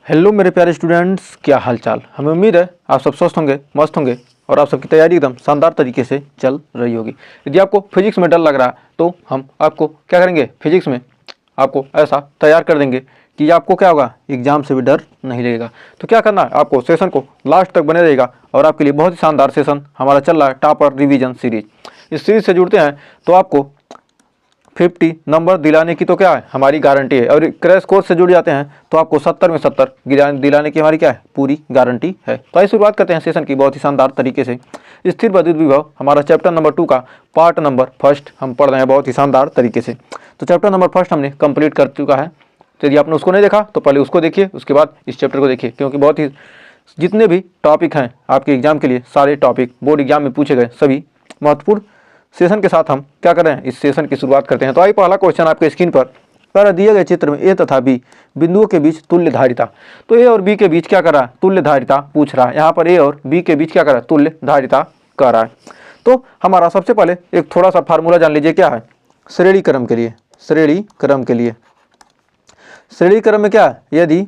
Hello मेरे प्यारे students, क्या हाल चाल। हमें उम्मीद है आप सब स्वस्थ होंगे, मस्त होंगे और आप सबकी तैयारी एकदम शानदार तरीके से चल रही होगी। यदि आपको फिजिक्स में डर लग रहा है तो हम आपको क्या करेंगे, फिजिक्स में आपको ऐसा तैयार कर देंगे कि आपको क्या होगा, एग्जाम से भी डर नहीं लगेगा। तो क्या करना है, आपको सेशन को लास्ट तक बने रहेगा और आपके लिए बहुत ही शानदार सेशन हमारा चल रहा है, टॉपर रिवीजन सीरीज। इस सीरीज से जुड़ते हैं तो आपको 50 नंबर दिलाने की तो क्या है, हमारी गारंटी है। और क्रैश कोर्स से जुड़ जाते हैं तो आपको 70 में 70 दिलाने की हमारी क्या है, पूरी गारंटी है। तो आइए शुरुआत करते हैं सेशन की बहुत ही शानदार तरीके से। स्थिर विद्युत विभव हमारा चैप्टर नंबर 2 का पार्ट नंबर फर्स्ट हम पढ़ रहे हैं बहुत ही शानदार तरीके से। तो चैप्टर नंबर फर्स्ट हमने कंप्लीट कर चुका है। तो यदि आपने उसको नहीं देखा तो पहले उसको देखिए, उसके बाद इस चैप्टर को देखिए, क्योंकि बहुत ही जितने भी टॉपिक हैं आपके एग्जाम के लिए, सारे टॉपिक बोर्ड एग्जाम में पूछे गए सभी महत्वपूर्ण सेशन के साथ हम क्या कर रहे हैं, इस सेशन की शुरुआत करते हैं। तो आइए पहला क्वेश्चन आपके स्क्रीन पर दिए गए चित्र में ए तथा बी बिंदुओं के बीच तुल्य धारिता। तो ए और बी के बीच क्या कर रहा है, तुल्य धारिता पूछ रहा है। यहाँ पर ए और बी के बीच क्या कर रहा है, तुल्य धारिता कर रहा है। तो हमारा सबसे पहले एक थोड़ा सा फार्मूला जान लीजिए, क्या है, श्रेणी क्रम के लिए। श्रेणी क्रम के लिए, श्रेणी क्रम में क्या है, यदि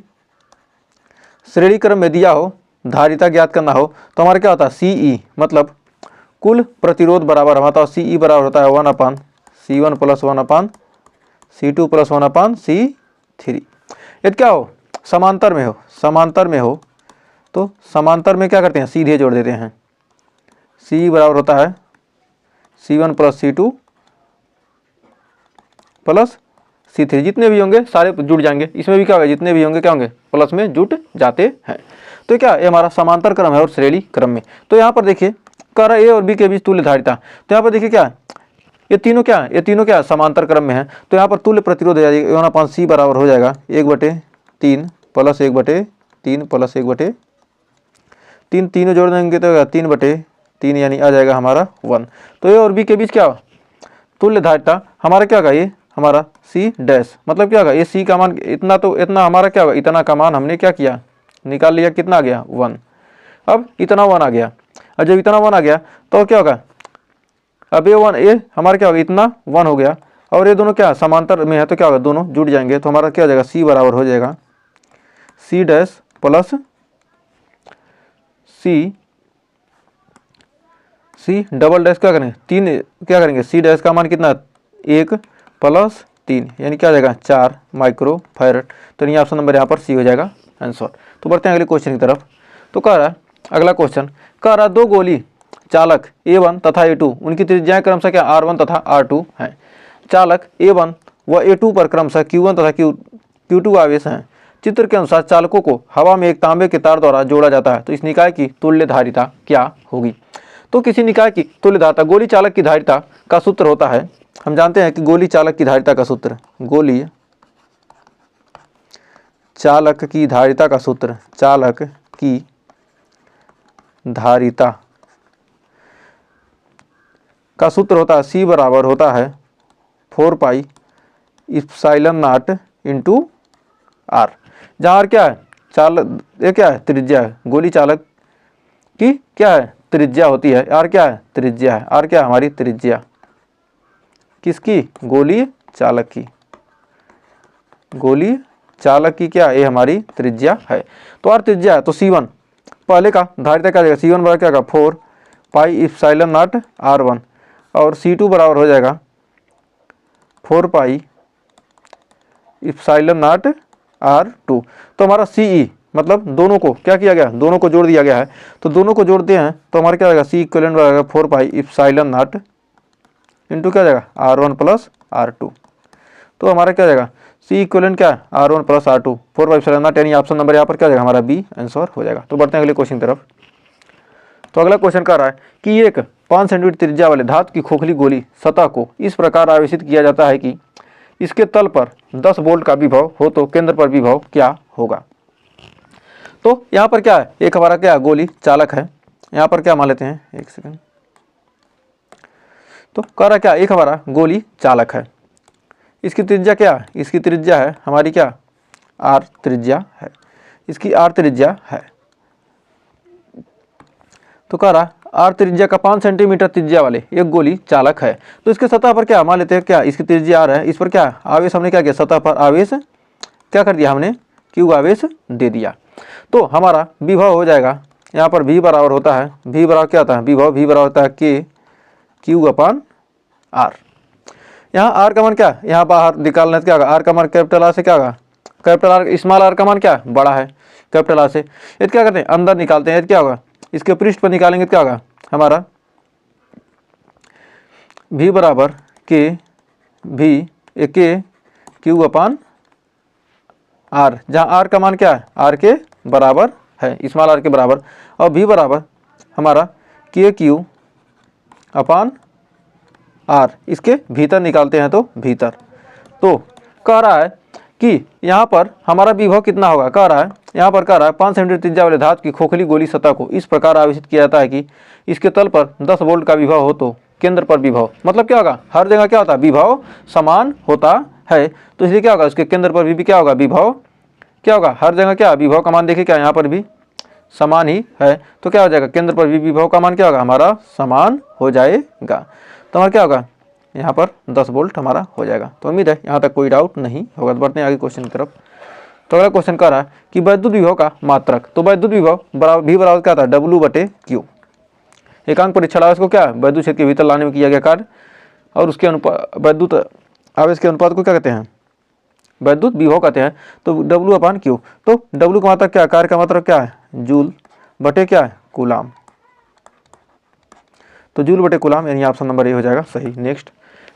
श्रेणी क्रम में दिया हो धारिता ज्ञात करना हो तो हमारा क्या होता है, सीई मतलब कुल प्रतिरोध बराबर हमारा सीई बराबर होता है 1/C1 + 1/C2 + 1/C3। यदि क्या हो, समांतर में हो, समांतर में हो तो समांतर में क्या करते हैं, सीधे जोड़ देते हैं। सी बराबर होता है C1 + C2 + C3। जितने भी होंगे सारे जुड़ जाएंगे, इसमें भी क्या होगा, जितने भी होंगे क्या होंगे, प्लस में जुट जाते हैं। तो क्या ये हमारा समांतर क्रम है और श्रेणी क्रम में। तो यहाँ पर देखिए कह रहा है ए और बी के बीच तुल्य धारिता। तो यहाँ पर देखिए क्या है, ये तीनों क्या है, ये तीनों क्या है, समांतर क्रम में है। तो यहाँ पर तुल्य प्रतिरोध हो जाएगा 1/C बराबर हो जाएगा 1/3 + 1/3 + 1/3। तीनों जोड़ देंगे तो 3/3 यानी आ जाएगा हमारा 1। तो ए और बी के बीच क्या तुल्य धारिता हमारा क्या होगा, ये हमारा सी डैश मतलब क्या होगा, ये सी का मान इतना, तो इतना हमारा क्या होगा, इतना का मान हमने क्या किया, निकाल लिया, कितना आ गया 1। अब इतना 1 आ गया, और जब इतना 1 आ गया तो क्या होगा, अब ये 1 ये हमारा क्या होगा, इतना 1 हो गया और ये दोनों क्या समांतर में है तो क्या होगा, दोनों जुड़ जाएंगे। तो हमारा क्या हो जाएगा, सी बराबर हो जाएगा C dash plus C double dash क्या करेंगे, 3 क्या करेंगे, सी डैश का मान कितना 1 + 3 यानी क्या हो जाएगा 4 माइक्रो फैरड। तो नहीं, ऑप्शन नंबर यहाँ पर सी हो जाएगा आंसर। तो बढ़ते हैं अगले क्वेश्चन की तरफ। तो कह रहा है अगला क्वेश्चन, कह रहा दो गोली चालक A1 तथा A2 उनकी त्रिज्याएं क्रमशः क्या R1 तथा R2 हैं। चालक A1 व A2 पर क्रमशः Q1 तथा Q2 आवेश हैं। चित्र के अनुसार चालकों को हवा में एक तांबे के तार द्वारा जोड़ा जाता है, तो इस निकाय की तुल्य धारिता क्या होगी। तो किसी निकाय की तुल्य धारिता, गोली चालक की धारिता का सूत्र होता है, हम जानते हैं कि गोली चालक की धारिता का सूत्र, गोली चालक की धारिता का सूत्र, चालक की धारिता का सूत्र होता है C बराबर होता है 4πε0 × R। जहाँ क्या है, ये क्या है, त्रिज्या है, गोली चालक की क्या है, त्रिज्या होती है, R क्या है, त्रिज्या है, R क्या है, हमारी त्रिज्या किसकी, गोली चालक की, गोली चालक की क्या, ये हमारी त्रिज्या है। तो R त्रिज्या है तो C1 पहले का धारिता क्या जाएगा, C1 बराबर क्या होगा 4πε0 R1 और C2 बराबर हो जाएगा 4πε0 R2। तो हमारा CE मतलब दोनों को क्या किया गया, दोनों को जोड़ दिया गया है। तो दोनों को जोड़ते हैं तो हमारा क्या जाएगा, C इक्वलेंट बराबर 4πε0 इंटू क्या जाएगा R1 + R2। तो हमारा क्या जाएगा, C इक्वलेंट क्या है R1 + R2 4πε0 यानी ऑप्शन नंबर यहाँ पर क्या जाएगा, हमारा बी आंसर हो जाएगा। तो बढ़ते हैं अगले क्वेश्चन की तरफ। तो अगला क्वेश्चन कह रहा है कि एक 5 सेंटीमीटर त्रिज्या वाले धातु की खोखली गोली सतह को इस प्रकार आवेशित किया जाता है कि इसके तल पर 10 वोल्ट का विभव हो तो केंद्र पर विभव क्या होगा। तो यहाँ पर क्या है, एक हमारा क्या गोली चालक है, यहाँ पर क्या मान लेते हैं, एक सेकंड। तो कह रहा क्या, एक हमारा गोली चालक है, इसकी त्रिज्या क्या है, इसकी त्रिज्या है हमारी क्या R त्रिज्या है, इसकी R त्रिज्या है। तो कह रहा R त्रिज्या का 5 सेंटीमीटर त्रिज्या वाले एक गोली चालक है। तो इसके सतह पर क्या मान लेते हैं, क्या इसकी त्रिज्या R है, इस पर क्या आवेश हमने क्या किया, सतह पर आवेश क्या कर दिया हमने क्यू आवेश दे दिया। तो हमारा विभव हो जाएगा यहाँ पर V बराबर होता है, V बराबर क्या होता है विभव, V बराबर होता है K क्यू अपन R। यहाँ R का मान क्या है, यहाँ बाहर निकालना है, क्या होगा R का मान कैपिटल R से क्या होगा, कैपिटल R स्मॉल r का मान क्या है बड़ा है कैपिटल R से। ये क्या करते हैं अंदर निकालते हैं, क्या होगा इसके पृष्ठ पर निकालेंगे तो क्या होगा हमारा V बराबर K क्यू अपन R, जहाँ R का मान क्या है R के बराबर है, स्मॉल r के बराबर, और V बराबर हमारा के क्यू अपान R, इसके भीतर निकालते हैं तो भीतर। तो कह रहा है कि यहाँ पर हमारा विभव कितना होगा, कह रहा है यहाँ पर कह रहा है 5 सेंटीमीटर त्रिज्या वाले धातु की खोखली गोली सतह को इस प्रकार आवेशित किया जाता है कि इसके तल पर 10 वोल्ट का विभव हो तो केंद्र पर विभव, मतलब क्या होगा हर जगह क्या होता है विभव समान होता है, तो इसलिए क्या होगा उसके केंद्र पर भी क्या होगा विभव क्या होगा हर जगह क्या विभव का मान देखिए क्या यहाँ पर भी समान ही है, तो क्या हो जाएगा केंद्र पर भी विभव का मान क्या होगा हमारा समान हो जाएगा। तो हमारा क्या होगा यहाँ पर 10 वोल्ट हमारा हो जाएगा। तो उम्मीद है यहाँ तक कोई डाउट नहीं होगा। तो बढ़ते हैं आगे क्वेश्चन की तरफ। तो अगला क्वेश्चन कह रहा है कि वैद्युत विभव का मात्रक, तो वैद्युत विभव बराबर V बराबर क्या था W/Q। एकांक परीक्षण आवेश को क्या वैद्युत क्षेत्र के भीतर लाने में किया गया कार्य और उसके अनुपात वैद्युत आवेश के अनुपात को क्या कहते हैं वैद्युत विभव कहते हैं। तो W/Q, तो W का मात्रक क्या है, कार्य का मात्रक क्या है जूल बटे क्या है कूलाम, तो जूल बटे कूलाम, यानी ऑप्शन नंबर ए हो जाएगा सही। नेक्स्ट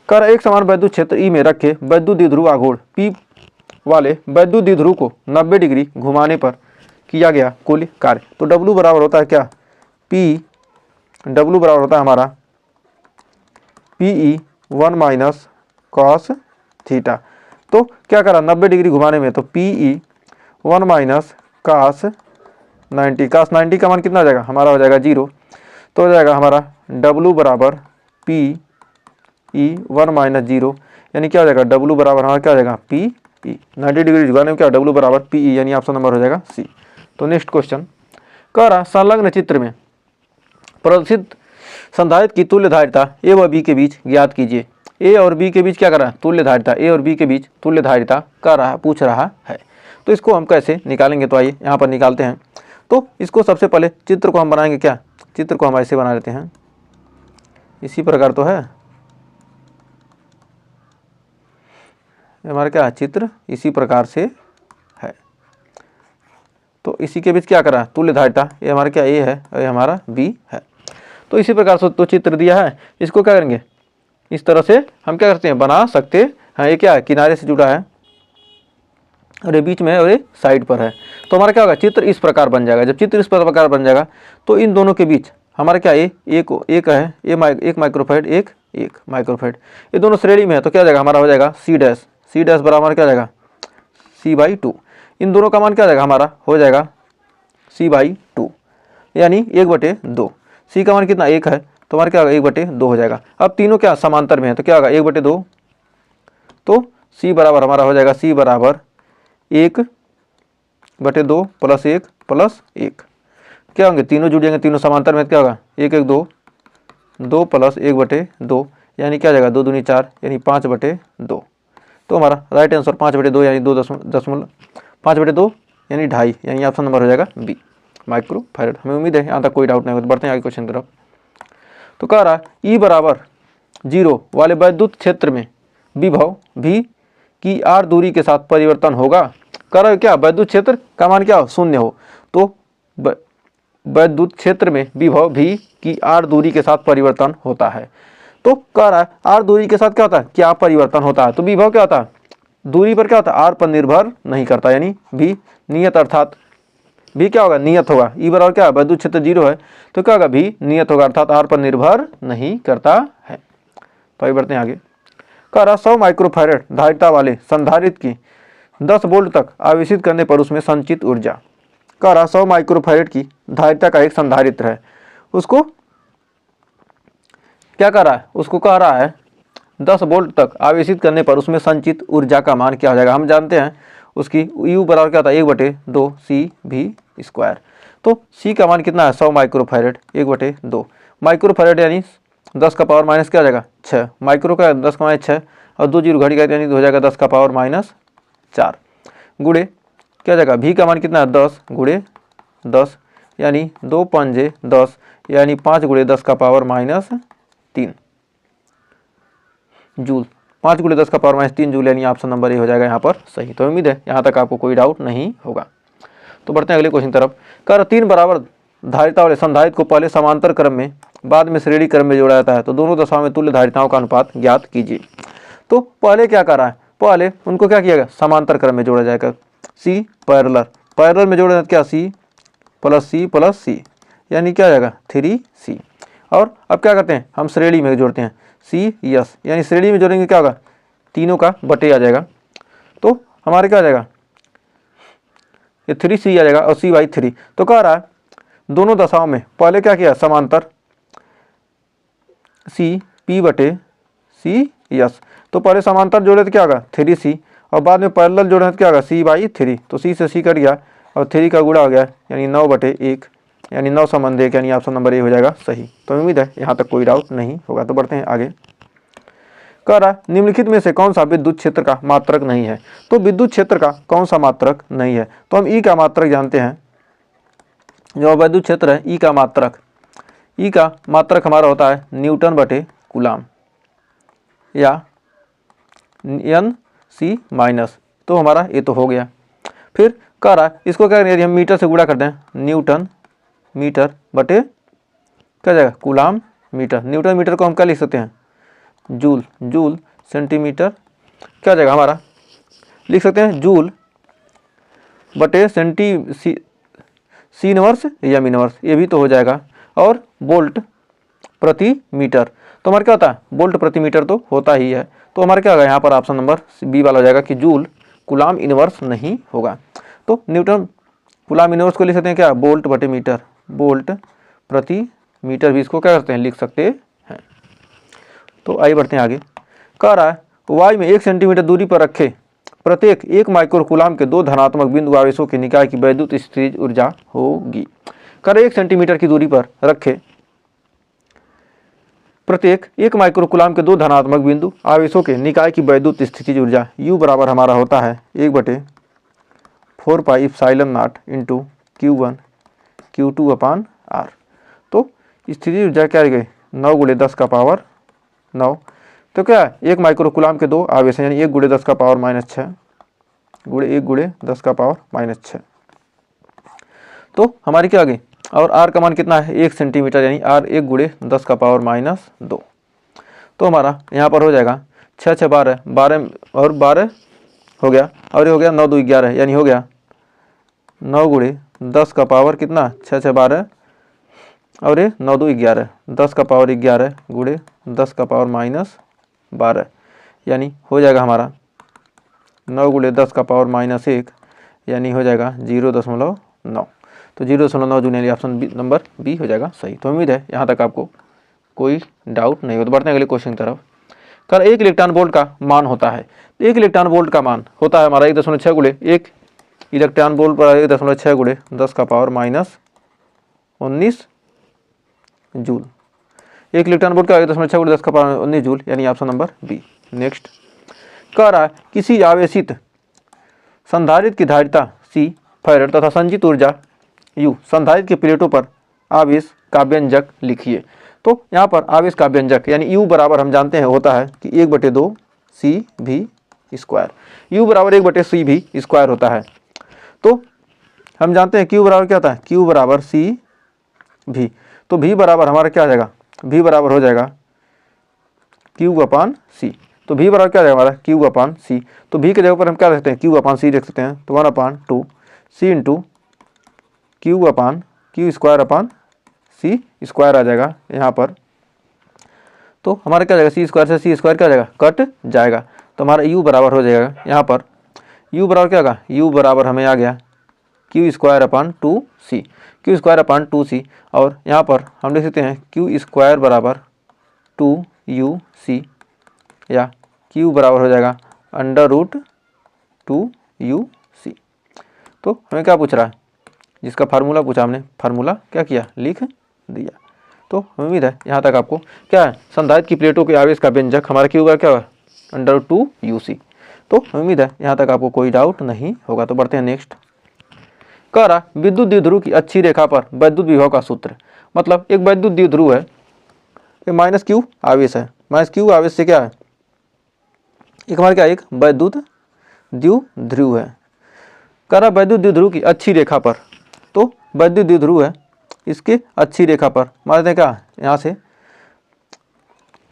कर एक समान वैद्युत क्षेत्र ई में रखे वैद्युत द्विध्रुव आघूर्ण P वाले वैद्युत द्विध्रुव को 90 डिग्री घुमाने पर किया गया कुल कार्य। तो W बराबर होता है क्या W बराबर होता है हमारा PE 1 माइनस कॉस थीटा। तो क्या करा 90 डिग्री घुमाने में, तो PE 1 माइनस कास 90, कास 90 का मान कितना हो जाएगा हमारा हो जाएगा 0। तो हो जाएगा हमारा W बराबर PE 1 माइनस 0, यानी क्या हो जाएगा W बराबर हमारा क्या हो जाएगा PE 90 डिग्री घुमाने में क्या W बराबर PE, यानी ऑप्शन नंबर हो जाएगा C। तो नेक्स्ट क्वेश्चन कह रहा संलग्न चित्र में प्रदर्शित संधारित्र की तुल्य धारिता A व B के बीच ज्ञात कीजिए। A और B के बीच क्या कर रहा है तुल्य धारिता, A और B के बीच तुल्य धारिता कर रहा पूछ रहा है। तो इसको हम कैसे निकालेंगे, तो आइए यहाँ पर निकालते हैं। तो इसको सबसे पहले चित्र को हम बनाएंगे, क्या चित्र को हम ऐसे बना लेते हैं, इसी प्रकार तो है हमारा क्या चित्र इसी प्रकार से है। तो इसी के बीच क्या कर रहा है तुल्य धारिता, ये हमारा क्या A है और ये हमारा B है। तो इसी प्रकार से तो चित्र दिया है, इसको क्या करेंगे इस तरह से हम क्या करते हैं बना सकते हैं। ये क्या है किनारे से जुड़ा है और ये बीच में है और ये साइड पर है। तो हमारा क्या होगा चित्र इस प्रकार बन जाएगा। जब चित्र इस प्रकार बन जाएगा तो इन दोनों के बीच हमारा क्या एक है एक माइक्रोफैराड एक माइक्रोफैराड, ये दोनों श्रेणी में है। तो क्या हो जाएगा हमारा हो जाएगा C डैश बराबर हमारा क्या हो जाएगा C/2। इन दोनों का मान क्या हो जाएगा हमारा हो जाएगा C/2, यानी 1/2। C का मान कितना 1 है, तो हमारा क्या होगा 1/2 हो जाएगा। अब तीनों क्या समांतर में है, तो क्या होगा 1/2, तो C बराबर हमारा हो जाएगा C बराबर 1/2 प्लस 1 प्लस 1, क्या होंगे तीनों जुड़ जाएंगे, तीनों समांतर में क्या होगा 1 1 2 2 प्लस 1/2, यानी क्या हो जाएगा 2 दूनी 4, यानी 5/2। तो हमारा राइट आंसर 5/2 यानी 5/2 यानी 2.5, यानी ऑप्शन नंबर हो जाएगा B माइक्रोफैराड। हमें उम्मीद है यहाँ तक कोई डाउट नहीं होगा। बढ़ते हैं आगे क्वेश्चन की तरफ। तो कह रहा है E बराबर 0 वाले वैद्युत क्षेत्र में विभव V की R दूरी के साथ परिवर्तन होगा। कह रहा है क्या वैद्युत क्षेत्र का मान क्या हो 0 हो, तो वैद्युत क्षेत्र में विभव V की R दूरी के साथ परिवर्तन होता है। तो कह रहा है R दूरी के साथ क्या होता है क्या परिवर्तन होता है, तो विभव क्या होता है दूरी पर क्या होता है R पर निर्भर नहीं करता, यानी V नियत, अर्थात V क्या होगा नियत होगा। E बराबर क्या वैद्युत क्षेत्र 0 है, तो क्या होगा V नियत होगा, अर्थात R पर निर्भर नहीं करता है। तो आगे बढ़ते हैं आगे। कह रहा 100 माइक्रोफैराड धारिता वाले संधारित्र की 10 वोल्ट तक आवेशित करने पर उसमें संचित ऊर्जा। कह रहा 100 माइक्रोफैराड की धारिता का एक संधारित्र है, उसको क्या कर रहा है उसको कह रहा है 10 वोल्ट तक आवेशित करने पर उसमें संचित ऊर्जा का मान क्या हो जाएगा। हम जानते हैं उसकी U बराबर क्या होता है 1/2 CV²। तो C का मान कितना है 100 माइक्रोफैराड 1/2 माइक्रोफैराड, यानी 10 का पावर माइनस क्या हो जाएगा 6, माइक्रो का 10 का माइनस 6 और 2 जीरो घड़ी का, यानी हो जाएगा 10 का पावर माइनस 4 गुणे क्या जाएगा, भी का मान कितना है 10 गुणे 10 यानी 2 पंजे 10 यानी 5 गुणे 10 का पावर -3 जूल, 5 गुणे 10 का पावर -3 जूल, यानी ऑप्शन नंबर ए हो जाएगा यहाँ पर सही। तो उम्मीद है यहाँ तक आपको कोई डाउट नहीं होगा। तो बढ़ते हैं अगले क्वेश्चन तरफ। कर 3 बराबर धारिता वाले संधारित्र को पहले समांतर क्रम में बाद में श्रेणी क्रम में जोड़ा जाता है तो दोनों दशाओं में तुल्य धारिताओं का अनुपात ज्ञात कीजिए। तो पहले क्या कर रहा है, पहले उनको क्या किया गया, समांतर क्रम में जोड़ा जाएगा। सी पैरेलल में जोड़ा क्या, सी प्लस सी यानी क्या जाएगा 3C। और अब क्या करते हैं, हम श्रेणी में जोड़ते हैं CS यानी श्रेणी में जोड़ेंगे क्या होगा, तीनों का बटे आ जाएगा। तो हमारे क्या आ जाएगा, ये 3C आ जाएगा और C/3। तो कह रहा है दोनों दशाओं में पहले क्या किया, समांतर CP/CS। तो पहले समांतर जोड़े तो क्या होगा 3C और बाद में पैरेलल जोड़े तो क्या होगा C/3। तो C से C कट गया और 3 का गुणा हो गया यानी 9/1 यानी 9 संबंध 1 यानी ऑप्शन नंबर ए हो जाएगा सही। तो उम्मीद है यहाँ तक कोई डाउट नहीं होगा। तो बढ़ते हैं आगे। कह रहा निम्नलिखित में से कौन सा विद्युत क्षेत्र का मात्रक नहीं है। तो विद्युत क्षेत्र का कौन सा मात्रक नहीं है, तो हम ई का मात्रक जानते हैं। जो विद्युत क्षेत्र है ई का मात्रक हमारा होता है न्यूटन/कूलाम या Nc-। तो हमारा ये तो हो गया। फिर कह रहा है इसको क्या करें, यदि हम मीटर से गुणा करते हैं न्यूटन मीटर बटे क्या जाएगा कूलाम मीटर। न्यूटन मीटर को हम क्या लिख सकते हैं जूल सेंटीमीटर क्या जाएगा हमारा, लिख सकते हैं जूल बटे सी इनवर्स या इनवर्स, ये भी तो हो जाएगा। और वोल्ट प्रति मीटर, तो हमारा क्या होता है वोल्ट प्रति मीटर तो होता ही है। तो हमारा क्या होगा यहाँ पर ऑप्शन नंबर बी वाला हो जाएगा कि जूल कूलाम इनवर्स नहीं होगा। तो न्यूटन कूलाम इनवर्स को लिख सकते हैं क्या वोल्ट बटे मीटर, वोल्ट प्रति मीटर भी इसको क्या करते हैं लिख सकते हैं। तो आइए बढ़ते हैं आगे। कह रहा है वाई में 1 सेंटीमीटर दूरी पर रखे प्रत्येक 1 माइक्रो कूलाम के 2 धनात्मक बिंदु आवेशों के निकाय की वैद्युत स्थितिज ऊर्जा होगी। कर 1 सेंटीमीटर की दूरी पर रखे प्रत्येक 1 माइक्रो कूलाम के 2 धनात्मक बिंदु आवेशों के निकाय की वैद्युत स्थितिज ऊर्जा U बराबर हमारा होता है 1/4πε0 इंटू Q1 Q2/R। तो स्थितिज ऊर्जा क्या गई 9 × 10 का पावर 9। तो क्या 1 माइक्रो कूलाम के 2 आवेश यानी 1 × 10 का पावर -6 गुणे 1 × 10 का पावर -6। तो हमारी क्या आ गई, और R का मान कितना है 1 सेंटीमीटर यानी R 1 × 10 का पावर -2। तो हमारा यहाँ पर हो जाएगा 6 6 12 12 और 12 हो गया और ये हो गया 9 2 11 यानी हो गया 9 × 10 का पावर कितना 6 6 12 और ये 9 2 11 10 का पावर 11 गुणे 10 का पावर -12 यानी हो जाएगा हमारा 9 × 10 का पावर -1 यानी हो जाएगा 0.9। तो 0.9 जून यानी ऑप्शन नंबर बी हो जाएगा सही। तो उम्मीद है यहाँ तक आपको कोई डाउट नहीं हो। तो बढ़ते हैं अगले क्वेश्चन की तरफ। कल 1 इलेक्ट्रॉन वोल्ट का मान होता है, 1 इलेक्ट्रॉन वोल्ट का मान होता है हमारा 1.6 गुणे 1 इलेक्ट्रॉन वोल्ट पर 1.6 गुणे 10 का पावर -19 जूल। 1 इलेक्ट्रॉन वोल्ट का 1.6 गुणे 10 का पावर 19 जूल यानी ऑप्शन नंबर बी। नेक्स्ट कह रहा है किसी आवेशित संधारित्र की धारिता C फैराड तथा संचित ऊर्जा U संधारित्र की प्लेटों पर आवेश का व्यंजक लिखिए। तो यहाँ पर आवेश का व्यंजक यानी U बराबर हम जानते हैं होता है कि 1/2 CV²। U बराबर 1/CV² होता है। तो हम जानते हैं Q बराबर क्या होता है Q बराबर CV। तो V बराबर हमारा क्या आ जाएगा, V बराबर हो जाएगा Q/C। तो V बराबर क्या आ जाएगा हमारा Q/C। तो V के जगह पर हम क्या रखते हैं Q/C रख सकते हैं। तो 1/2 C इंटू Q/Q² आ जाएगा यहाँ पर। तो हमारा क्या जाएगा C² से C² क्या जाएगा कट जाएगा। तो हमारा U बराबर हो जाएगा यहाँ पर U बराबर क्या होगा U बराबर हमें आ गया Q²/2C Q²/2C। और यहाँ पर हम लिख सकते हैं Q² बराबर 2UC या Q बराबर हो जाएगा √2UC। तो हमें क्या पूछ रहा है, जिसका फार्मूला पूछा हमने फार्मूला क्या किया लिख दिया। तो उम्मीद है यहाँ तक आपको क्या है संधारित्र की प्लेटों के आवेश का व्यंजक हमारा Q का क्या होगा √2UC। तो उम्मीद है यहाँ तक आपको कोई डाउट नहीं होगा। तो बढ़ते हैं नेक्स्ट। कह रहा विद्युत द्विध्रुव की अच्छी रेखा पर वैद्युत विभव का सूत्र। मतलब एक वैद्युत द्विध्रुव है, ये माइनस क्यू आवेश है, माइनस क्यू आवेश से क्या है, एक हमारे क्या एक वैद्युत द्विध्रुव है। कह रहा वैद्युत द्विध्रुव की अच्छी रेखा पर, तो वैद्युत द्विध्रुव है, इसके अच्छी रेखा पर मानते हैं क्या, यहाँ से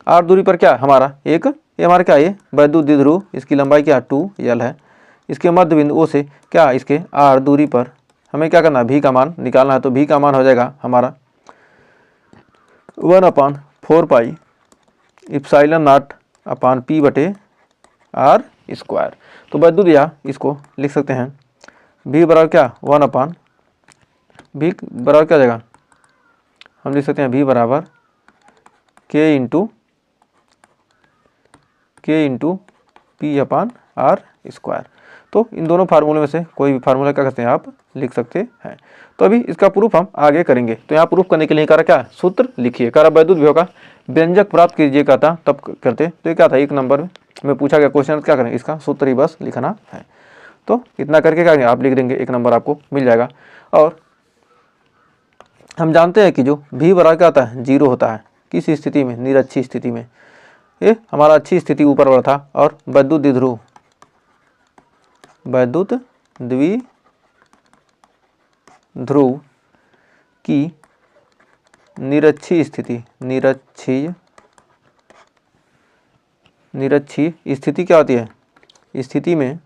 r दूरी पर क्या हमारा एक, ये हमारा क्या ये वैद्युत द्विध्रुव, इसकी लंबाई क्या 2l है। इसके मध्य बिंदु O से क्या इसके r दूरी पर हमें क्या करना है, v का मान निकालना है। तो v का मान हो जाएगा हमारा 1/4 पाई इप्सिलॉन नॉट अपान p बटे r स्क्वायर। तो वैद्युत या इसको लिख सकते हैं v बराबर क्या 1/, v बराबर क्या जाएगा, हम लिख सकते हैं v बराबर k इंटू पी अपान r स्क्वायर। तो इन दोनों फार्मूले में से कोई भी फार्मूला क्या करते हैं आप लिख सकते हैं। तो अभी इसका प्रूफ हम आगे करेंगे। तो यहाँ प्रूफ करने के लिए करा क्या, सूत्र लिखिए। करा वैद्युत विभव का व्यंजक प्राप्त कीजिए कहता तब करते। तो ये क्या था, एक नंबर में पूछा गया क्वेश्चन, क्या करें, इसका सूत्र ही बस लिखना है। तो इतना करके क्या आप लिख देंगे, एक नंबर आपको मिल जाएगा। और हम जानते हैं कि जो भी बराबर क्या होता है 0 होता है, किस स्थिति में, निरक्षी स्थिति में। ये हमारा अच्छी स्थिति ऊपर वाला था। और वैद्युत द्विध्रुव, वैद्युत द्विध्रुव की निरक्षीय स्थिति, निरक्षीय स्थिति क्या होती है, स्थिति में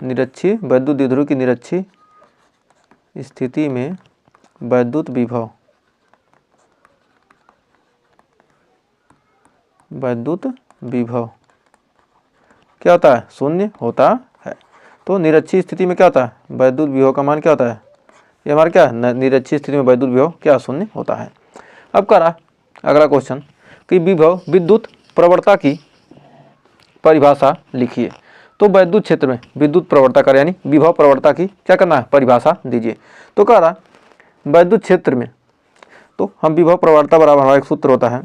निरक्षीय वैद्युत द्विध्रुव की निरक्षीय स्थिति में वैद्युत विभव, वैद्युत विभव क्या होता है, शून्य होता है। तो निरक्षीय स्थिति में क्या होता है, वैद्युत विभव का मान क्या होता है, ये हमारा क्या निरक्षीय स्थिति में वैद्युत विभव क्या शून्य होता है। अब कह रहा अगला क्वेश्चन कि विभव विद्युत प्रवणता की परिभाषा लिखिए। तो वैद्युत क्षेत्र में विद्युत प्रवणता कर यानी विभव प्रवणता की क्या करना है, परिभाषा दीजिए। तो कह रहा वैद्युत क्षेत्र में, तो हम विभव प्रवणता बराबर हमारा एक सूत्र होता है,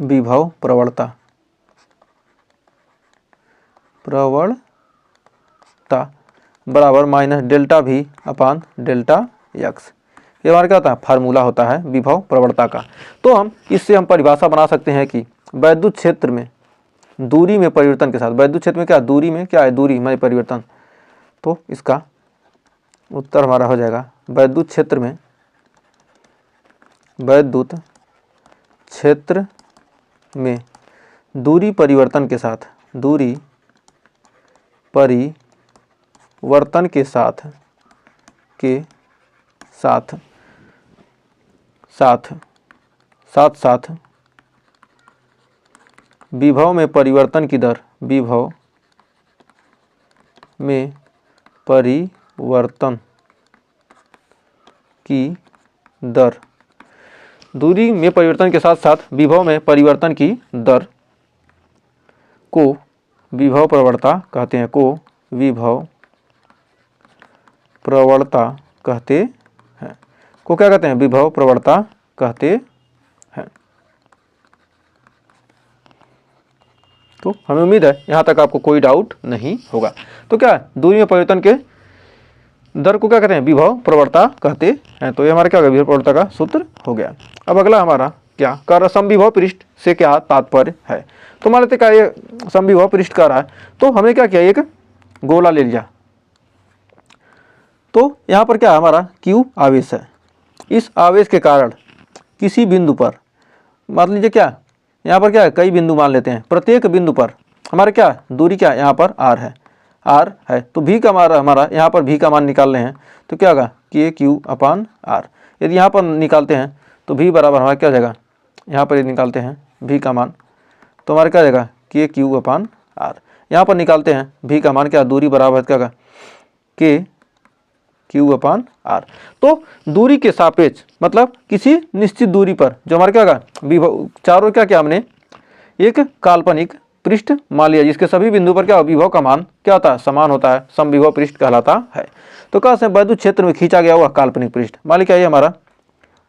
विभव प्रवणता बराबर minus delta V upon delta x. ये हमारा क्या होता है, फार्मूला होता है विभव प्रवणता का। तो हम इससे हम परिभाषा बना सकते हैं कि वैद्युत क्षेत्र में दूरी में परिवर्तन के साथ, वैद्युत क्षेत्र में क्या दूरी में क्या है, दूरी में परिवर्तन। तो इसका उत्तर हमारा हो जाएगा वैद्युत क्षेत्र में, वैद्युत क्षेत्र में दूरी परिवर्तन के साथ, दूरी परिवर्तन के साथ विभव में परिवर्तन की दर, विभव में परिवर्तन की दर, दूरी में परिवर्तन के साथ साथ विभव में परिवर्तन की दर को विभव प्रवणता कहते हैं, को विभव प्रवणता कहते हैं, को क्या कहते हैं, विभव प्रवणता कहते हैं। तो हमें उम्मीद है यहाँ तक आपको कोई डाउट नहीं होगा। तो क्या दूरी में परिवर्तन के दर को क्या कहते हैं, विभव प्रवणता कहते हैं। तो ये हमारा क्या होगा, विभव प्रवणता का सूत्र हो गया। अब अगला हमारा क्या कर रहा, समविभव पृष्ठ से क्या तात्पर्य है। तो मान लेते क्या ये समविभव पृष्ठ कर रहा है, तो हमें क्या किया, एक गोला ले लिया। तो यहाँ पर क्या हमारा Q आवेश है। इस आवेश के कारण किसी बिंदु पर, मान लीजिए क्या यहाँ पर क्या है, कई बिंदु मान लेते हैं, प्रत्येक बिंदु पर हमारे क्या दूरी क्या यहाँ पर r है, r है। तो v का हमारा यहाँ पर v का मान निकाल रहे हैं, तो क्या होगा KQ अपान r। यदि यहाँ पर निकालते हैं तो v बराबर हमारा क्या हो जाएगा, यहाँ पर यदि निकालते हैं v का मान तो हमारा क्या जाएगा KQ अपान r। यहाँ पर निकालते हैं v का मान क्या, दूरी बराबर क्या होगा KQ अपान r। तो दूरी के सापेक्ष मतलब किसी निश्चित दूरी पर जो हमारा क्या होगा विभव, चारों क्या हमने एक काल्पनिक पृष्ठ मान लिया जिसके सभी बिंदु पर क्या विभव का मान क्या होता है, समान होता है, समविभव पृष्ठ कहलाता है। तो कहा वैद्युत क्षेत्र में खींचा गया हुआ काल्पनिक पृष्ठ, मान लीजिए ये हमारा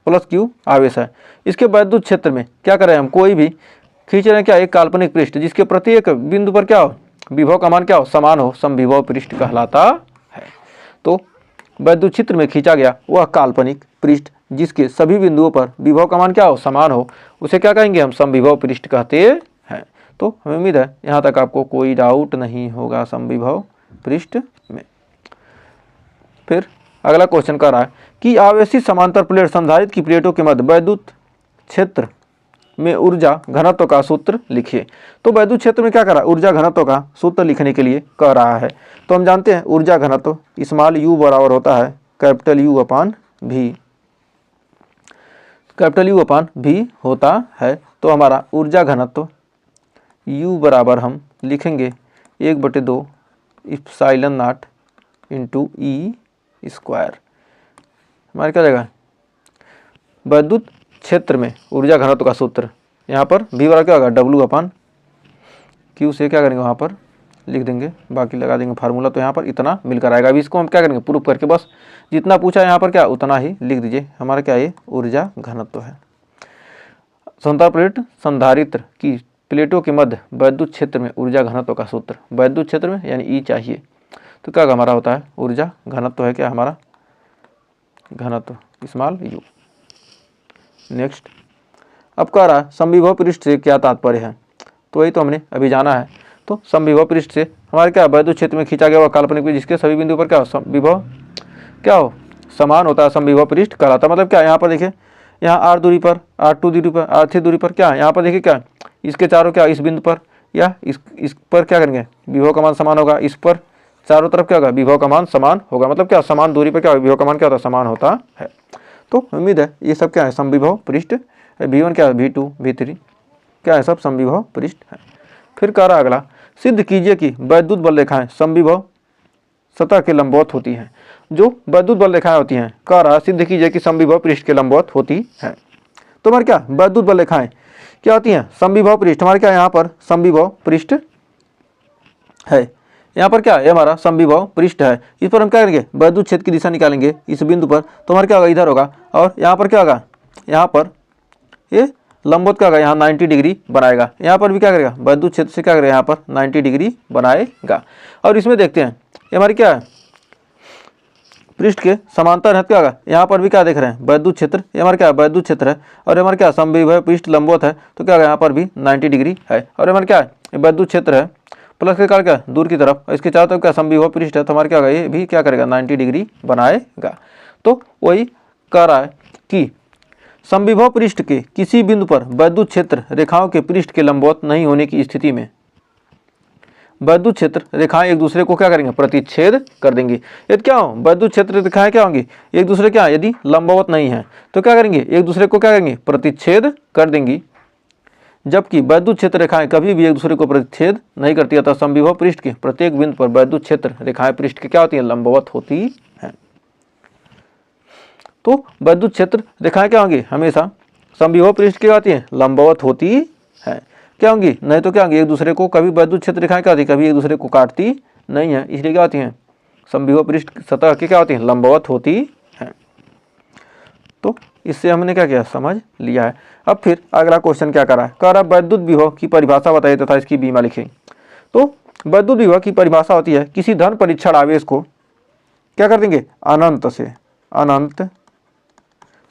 प्लस Q आवेश है। इसके वैद्युत क्षेत्र में क्या करें हम, कोई भी खींच रहे हैं क्या एक काल्पनिक पृष्ठ जिसके प्रत्येक बिंदु पर क्या हो विभव का मान क्या हो, समान हो, समविभव पृष्ठ कहलाता है। तो वैद्युत क्षेत्र में खींचा गया वह काल्पनिक पृष्ठ जिसके सभी बिंदुओं पर विभव का मान क्या हो, समान हो, उसे क्या कहेंगे हम, समविभव पृष्ठ कहते हैं। तो हमें उम्मीद है यहाँ तक आपको कोई डाउट नहीं होगा समविभव पृष्ठ में। फिर अगला क्वेश्चन कर रहा है कि आवेशित समांतर प्लेट संधारित्र की प्लेटों के मध्य वैद्युत क्षेत्र में ऊर्जा घनत्व का सूत्र लिखिए। तो वैद्युत क्षेत्र में क्या कर रहा है, ऊर्जा घनत्व का सूत्र लिखने के लिए कह रहा है। तो हम जानते हैं ऊर्जा घनत्व स्मॉल u बराबर होता है कैपिटल U अपान v, कैपिटल U अपान v होता है। तो हमारा ऊर्जा घनत्व U बराबर हम लिखेंगे 1/2 epsilon not into E square. हमारे क्या जाएगा, वैद्युत क्षेत्र में ऊर्जा घनत्व का सूत्र, यहाँ पर v बराबर क्या होगा, W अपान Q से क्या करेंगे वहाँ पर लिख देंगे, बाकी लगा देंगे फार्मूला। तो यहाँ पर इतना मिलकर आएगा। अभी इसको हम क्या करेंगे, प्रूफ करके बस जितना पूछा यहाँ पर क्या उतना ही लिख दीजिए। हमारा क्या ये ऊर्जा घनत्व है। समांतर प्लेट संधारित्र की प्लेटों के मध्य वैद्युत क्षेत्र में ऊर्जा घनत्व का सूत्र, वैद्युत क्षेत्र में यानी E चाहिए। तो क्या हमारा होता है, ऊर्जा घनत्व है क्या हमारा, घनत्व स्मॉल u। नेक्स्ट अब कह रहा है समविभव पृष्ठ से क्या तात्पर्य है। तो वही तो हमने अभी जाना है। तो समविभव पृष्ठ से हमारे क्या, वैद्युत क्षेत्र में खींचा गया हुआ काल्पनिक पृष्ठ जिसके सभी बिंदुओं पर क्या विभव क्या हो, समान होता है, समविभव पृष्ठ कहलाता है। मतलब क्या, यहाँ पर देखिए, यहाँ r दूरी पर, r2 दूरी पर, r3 दूरी पर क्या, यहाँ पर देखिए क्या, इसके चारों क्या, इस बिंदु पर या इस पर क्या करेंगे, विभव का मान समान होगा। इस पर चारों तरफ क्या होगा, विभव का मान समान होगा। मतलब क्या, समान दूरी पर क्या विभव का मान क्या होता है, समान होता है। तो उम्मीद है ये सब क्या है, समविभव पृष्ठ। v1 क्या है, v2 v3 क्या है, सब समविभव पृष्ठ है। फिर कह रहा अगला, सिद्ध कीजिए कि वैद्युत बल रेखाएं समविभव सतह के लंबवत होती हैं। जो वैद्युत बल रेखाएं होती हैं, कह रहा सिद्ध कीजिए कि समविभव पृष्ठ के लंबवत होती है। तो हमारे क्या, वैद्युत बल रेखाएं क्या होती हैं, समविभव पृष्ठ। हमारे क्या, यहाँ पर समविभव पृष्ठ है, यहाँ पर क्या, ये हमारा समविभव पृष्ठ है। इस पर हम क्या करेंगे, वैद्युत क्षेत्र की दिशा निकालेंगे इस बिंदु पर। तो हमारा क्या होगा, इधर होगा। और यहाँ पर क्या होगा, यहाँ पर ये लंबवत क्या होगा, यहाँ 90 डिग्री बनाएगा। यहाँ पर भी क्या करेगा, वैद्युत क्षेत्र से क्या करेगा, यहाँ पर 90 डिग्री बनाएगा। और इसमें देखते हैं ये हमारी क्या है, पृष्ठ के समांतर है, क्या होगा, यहाँ पर भी क्या देख रहे हैं, वैद्युत क्षेत्र। ये हमारा क्या, वैद्युत क्षेत्र है। और हमारा क्या, समविभव पृष्ठ लंबवत है। तो क्या होगा, यहाँ पर भी 90 डिग्री है। और हमारा क्या है, वैद्युत क्षेत्र है प्लस के कारण क्या, दूर की तरफ, इसके चारों तरफ क्या समविभव पृष्ठ है। तो हमारा क्या होगा, ये भी क्या करेगा, 90 डिग्री बनाएगा। तो वही कह रहा है कि समविभव पृष्ठ के किसी बिंदु पर वैद्युत क्षेत्र रेखाओं के पृष्ठ के लंबवत नहीं होने की स्थिति में वैद्युत क्षेत्र रेखाएं एक दूसरे को क्या करेंगे, प्रतिच्छेद कर देंगी। यदि क्या हो, वैद्युत क्षेत्र रेखाएं क्या होंगी, एक दूसरे क्या, यदि लंबवत नहीं है तो क्या करेंगे, एक दूसरे को क्या करेंगे, प्रतिच्छेद कर देंगी। जबकि वैद्युत क्षेत्र रेखाएं कभी भी एक दूसरे को प्रतिच्छेद नहीं करती। अतः समविभव पृष्ठ के प्रत्येक बिंदु पर वैद्युत क्षेत्र रेखाएं पृष्ठ के क्या होती है, लंबवत होती है। तो वैद्युत क्षेत्र रेखाएं क्या होंगी, हमेशा समविभव पृष्ठ की आती है, लंबवत होती है। क्या होंगी, नहीं तो क्या होंगी, एक दूसरे को कभी वैद्युत क्षेत्र रेखाएं क्या होती है, कभी एक दूसरे को काटती नहीं है। इसलिए क्या होती हैं, समविभव पृष्ठ सतह की क्या होती है, लंबवत होती है। तो इससे हमने क्या किया, समझ लिया है। अब फिर अगला क्वेश्चन क्या करा है, कह रहा वैद्युत विभव की परिभाषा बताइए तथा इसकी बीमा लिखें। तो वैद्युत विभव की परिभाषा होती है, किसी धन परीक्षण आवेश को क्या कर देंगे, अनंत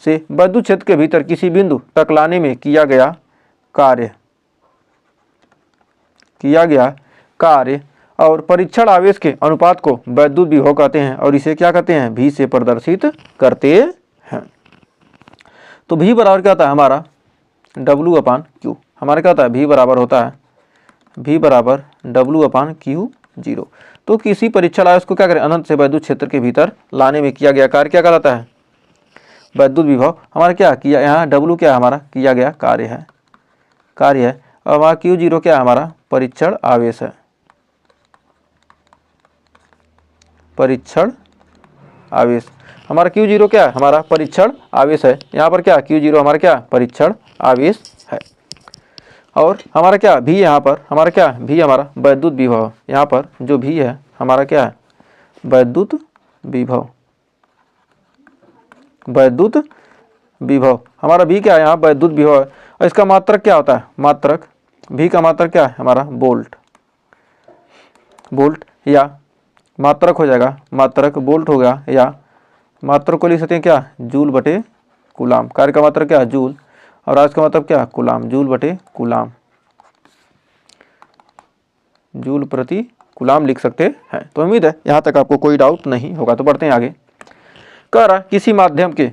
से वैद्युत क्षेत्र के भीतर किसी बिंदु तक लाने में किया गया कार्य और परीक्षण आवेश के अनुपात को वैद्युत विभव कहते हैं। और इसे क्या कहते हैं, V से प्रदर्शित करते हैं। तो V बराबर क्या होता है हमारा, W अपान Q। हमारा क्या होता है, V बराबर होता है, V बराबर W अपान Q0। तो किसी परीक्षण आवेश को क्या करें, अनंत से वैद्युत क्षेत्र के भीतर लाने में किया गया कार्य क्या कहलाता है, वैद्युत विभव। हमारा क्या किया, यहाँ W क्या हमारा किया गया कार्य है। और हमारा Q0 क्या है, हमारा परीक्षण आवेश है, परीक्षण आवेश। हमारा Q0 क्या है, हमारा परीक्षण आवेश है। यहाँ पर क्या Q0 हमारा क्या परीक्षण आवेश है। और हमारा क्या V, यहाँ पर हमारा क्या V हमारा वैद्युत विभव। यहाँ पर जो V है हमारा क्या है, वैद्युत विभव। हमारा V क्या है, यहाँ वैद्युत विभव है। और इसका मात्रक क्या होता है, मात्रक V का मात्रक क्या है हमारा, वोल्ट। वोल्ट, या मात्रक हो जाएगा, मात्रक वोल्ट हो गया, या मात्रक को लिख सकते हैं क्या, जूल बटे कूलाम। कार्य का मात्रक क्या, जूल, और आज का मतलब क्या, कूलाम, जूल बटे कूलाम, जूल प्रति कूलाम लिख सकते हैं। तो उम्मीद है यहाँ तक आपको कोई डाउट नहीं होगा। तो बढ़ते हैं आगे। कह रहा किसी माध्यम के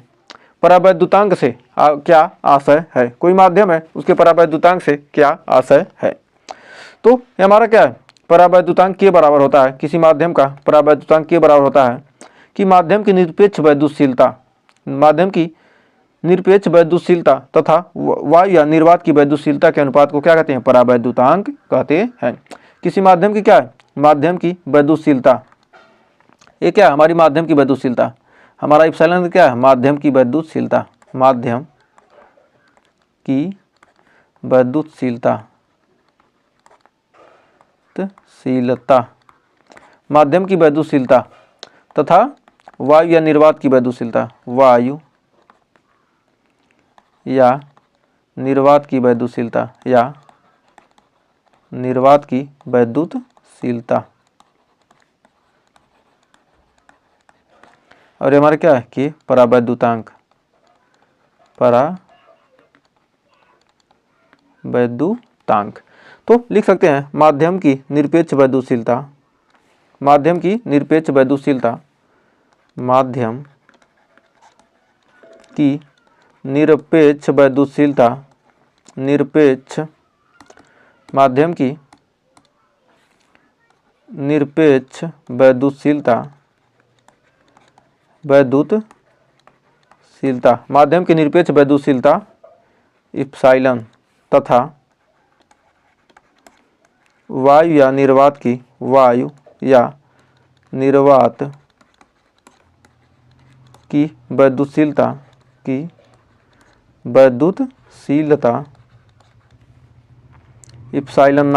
परावैद्युतांक से क्या आशय है। कोई माध्यम है, उसके परावैद्युतांक से क्या आशय है। तो ये हमारा क्या है, परावैद्युतांक के बराबर होता है, किसी माध्यम का परावैद्युतांक के बराबर होता है कि माध्यम की निरपेक्ष वैद्युतशीलता, माध्यम की निरपेक्ष वैद्युतशीलता तथा वायु या निर्वात की वैद्युतशीलता के अनुपात को क्या कहते हैं, परावैद्युतांक कहते हैं। किसी माध्यम की क्या है, माध्यम की वैद्युतशीलता, ये क्या है, हमारी माध्यम की वैद्युतशीलता, हमारा इप्सिलॉन क्या है, माध्यम की वैद्युतशीलता, माध्यम की वैद्युतशीलता, माध्यम की वैद्युतशीलता तथा वायु या निर्वात की वैद्युतशीलता, वायु या निर्वात की वैद्युतशीलता, या निर्वात की वैद्युतशीलता, और ये हमारा क्या है कि परावैद्युतांक, परावैद्युतांक। तो लिख सकते हैं माध्यम की निरपेक्ष वैद्युतशीलता, माध्यम की निरपेक्ष वैद्युतशीलता, माध्यम की निरपेक्ष वैद्युतशीलता, निरपेक्ष, माध्यम की निरपेक्ष वैद्युतशीलता, वैद्युतशीलता, माध्यम की निरपेक्ष वैद्युतशीलता इप्सिलॉन तथा वायु या निर्वात की, वायु या निर्वात की वैद्युतशीलता, की वैद्युतशीलता इप्सिलॉन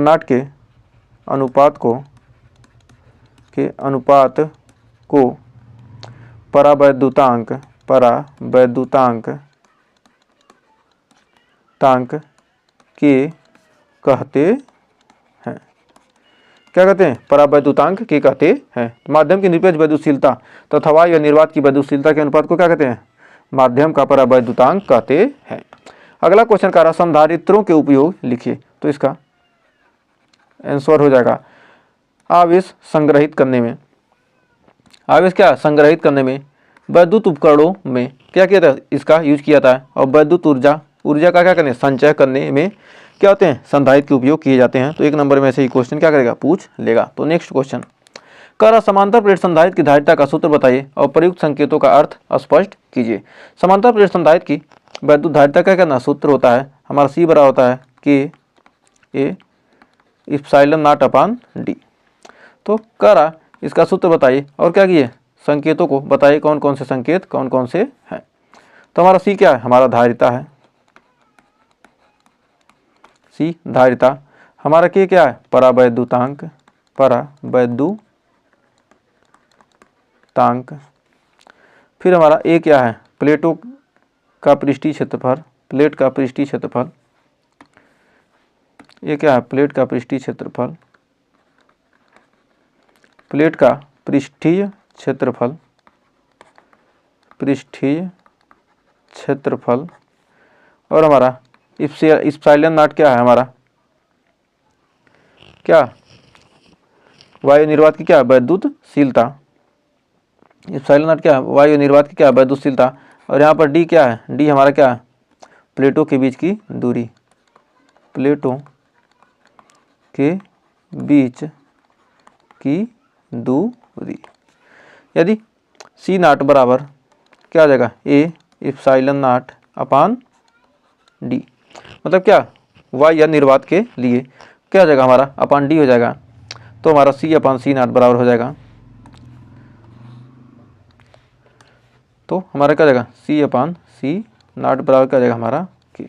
नॉट के अनुपात को परावैद्युतांक के कहते हैं। क्या कहते हैं, परावैद्युतांक के कहते हैं। माध्यम की निरपेक्ष वैद्युतशीलता तथा वायु या निर्वात की वैद्युतशीलता के अनुपात को क्या कहते हैं, माध्यम का परावैद्युतांक कहते हैं। अगला क्वेश्चन कह रहा संधारित्रों के उपयोग लिखिए। तो इसका आंसर हो जाएगा आवेश संग्रहित करने में, आवेश क्या संग्रहित करने में वैद्युत उपकरणों में क्या किया था, इसका यूज किया था। और वैद्युत ऊर्जा का क्या करने, संचय करने में क्या होते हैं, संधारित्र के उपयोग किए जाते हैं। तो एक नंबर में से ही क्वेश्चन क्या करेगा, पूछ लेगा। तो नेक्स्ट क्वेश्चन कह रहा समांतर प्लेट संधारित्र की धारिता का सूत्र बताइए और प्रयुक्त संकेतों का अर्थ स्पष्ट कीजिए। समांतर प्लेट संधारित्र की वैद्युत धारिता क्या करना, सूत्र होता है हमारा सी बराबर होता है के A epsilon not upon D. तो कह रहा इसका सूत्र बताइए और क्या किए, संकेतों को बताइए, कौन कौन से संकेत कौन कौन से हैं। तो हमारा सी क्या है, हमारा धारिता है, सी धारिता। हमारा के क्या है, परावैद्युतांक, परावैद्युतांक। फिर हमारा ए क्या है, प्लेटों का पृष्ठीय क्षेत्रफल, प्लेट का पृष्ठीय क्षेत्रफल। ये क्या है, प्लेट का पृष्ठीय क्षेत्रफल, प्लेट का पृष्ठीय क्षेत्रफल, पृष्ठीय क्षेत्रफल। और हमारा इप्सिलॉन नॉट क्या है, हमारा क्या, वायु निर्वात की क्या, वैद्युतशीलता। इप्सिलॉन नॉट क्या है, वायु निर्वात की क्या, वैद्युतशीलता। और यहाँ पर डी क्या है, डी हमारा क्या है, प्लेटों के बीच की दूरी, प्लेटों के बीच की दूरी। यदि सी नॉट बराबर क्या आ जाएगा, A epsilon not upon D, मतलब क्या, वायु या निर्वात के लिए क्या हो जाएगा, हमारा अपॉन डी हो जाएगा। तो हमारा सी अपॉन सी नॉट बराबर हो जाएगा, तो हमारा क्या हो जाएगा, सी अपॉन सी नॉट बराबर क्या हो जाएगा, हमारा के।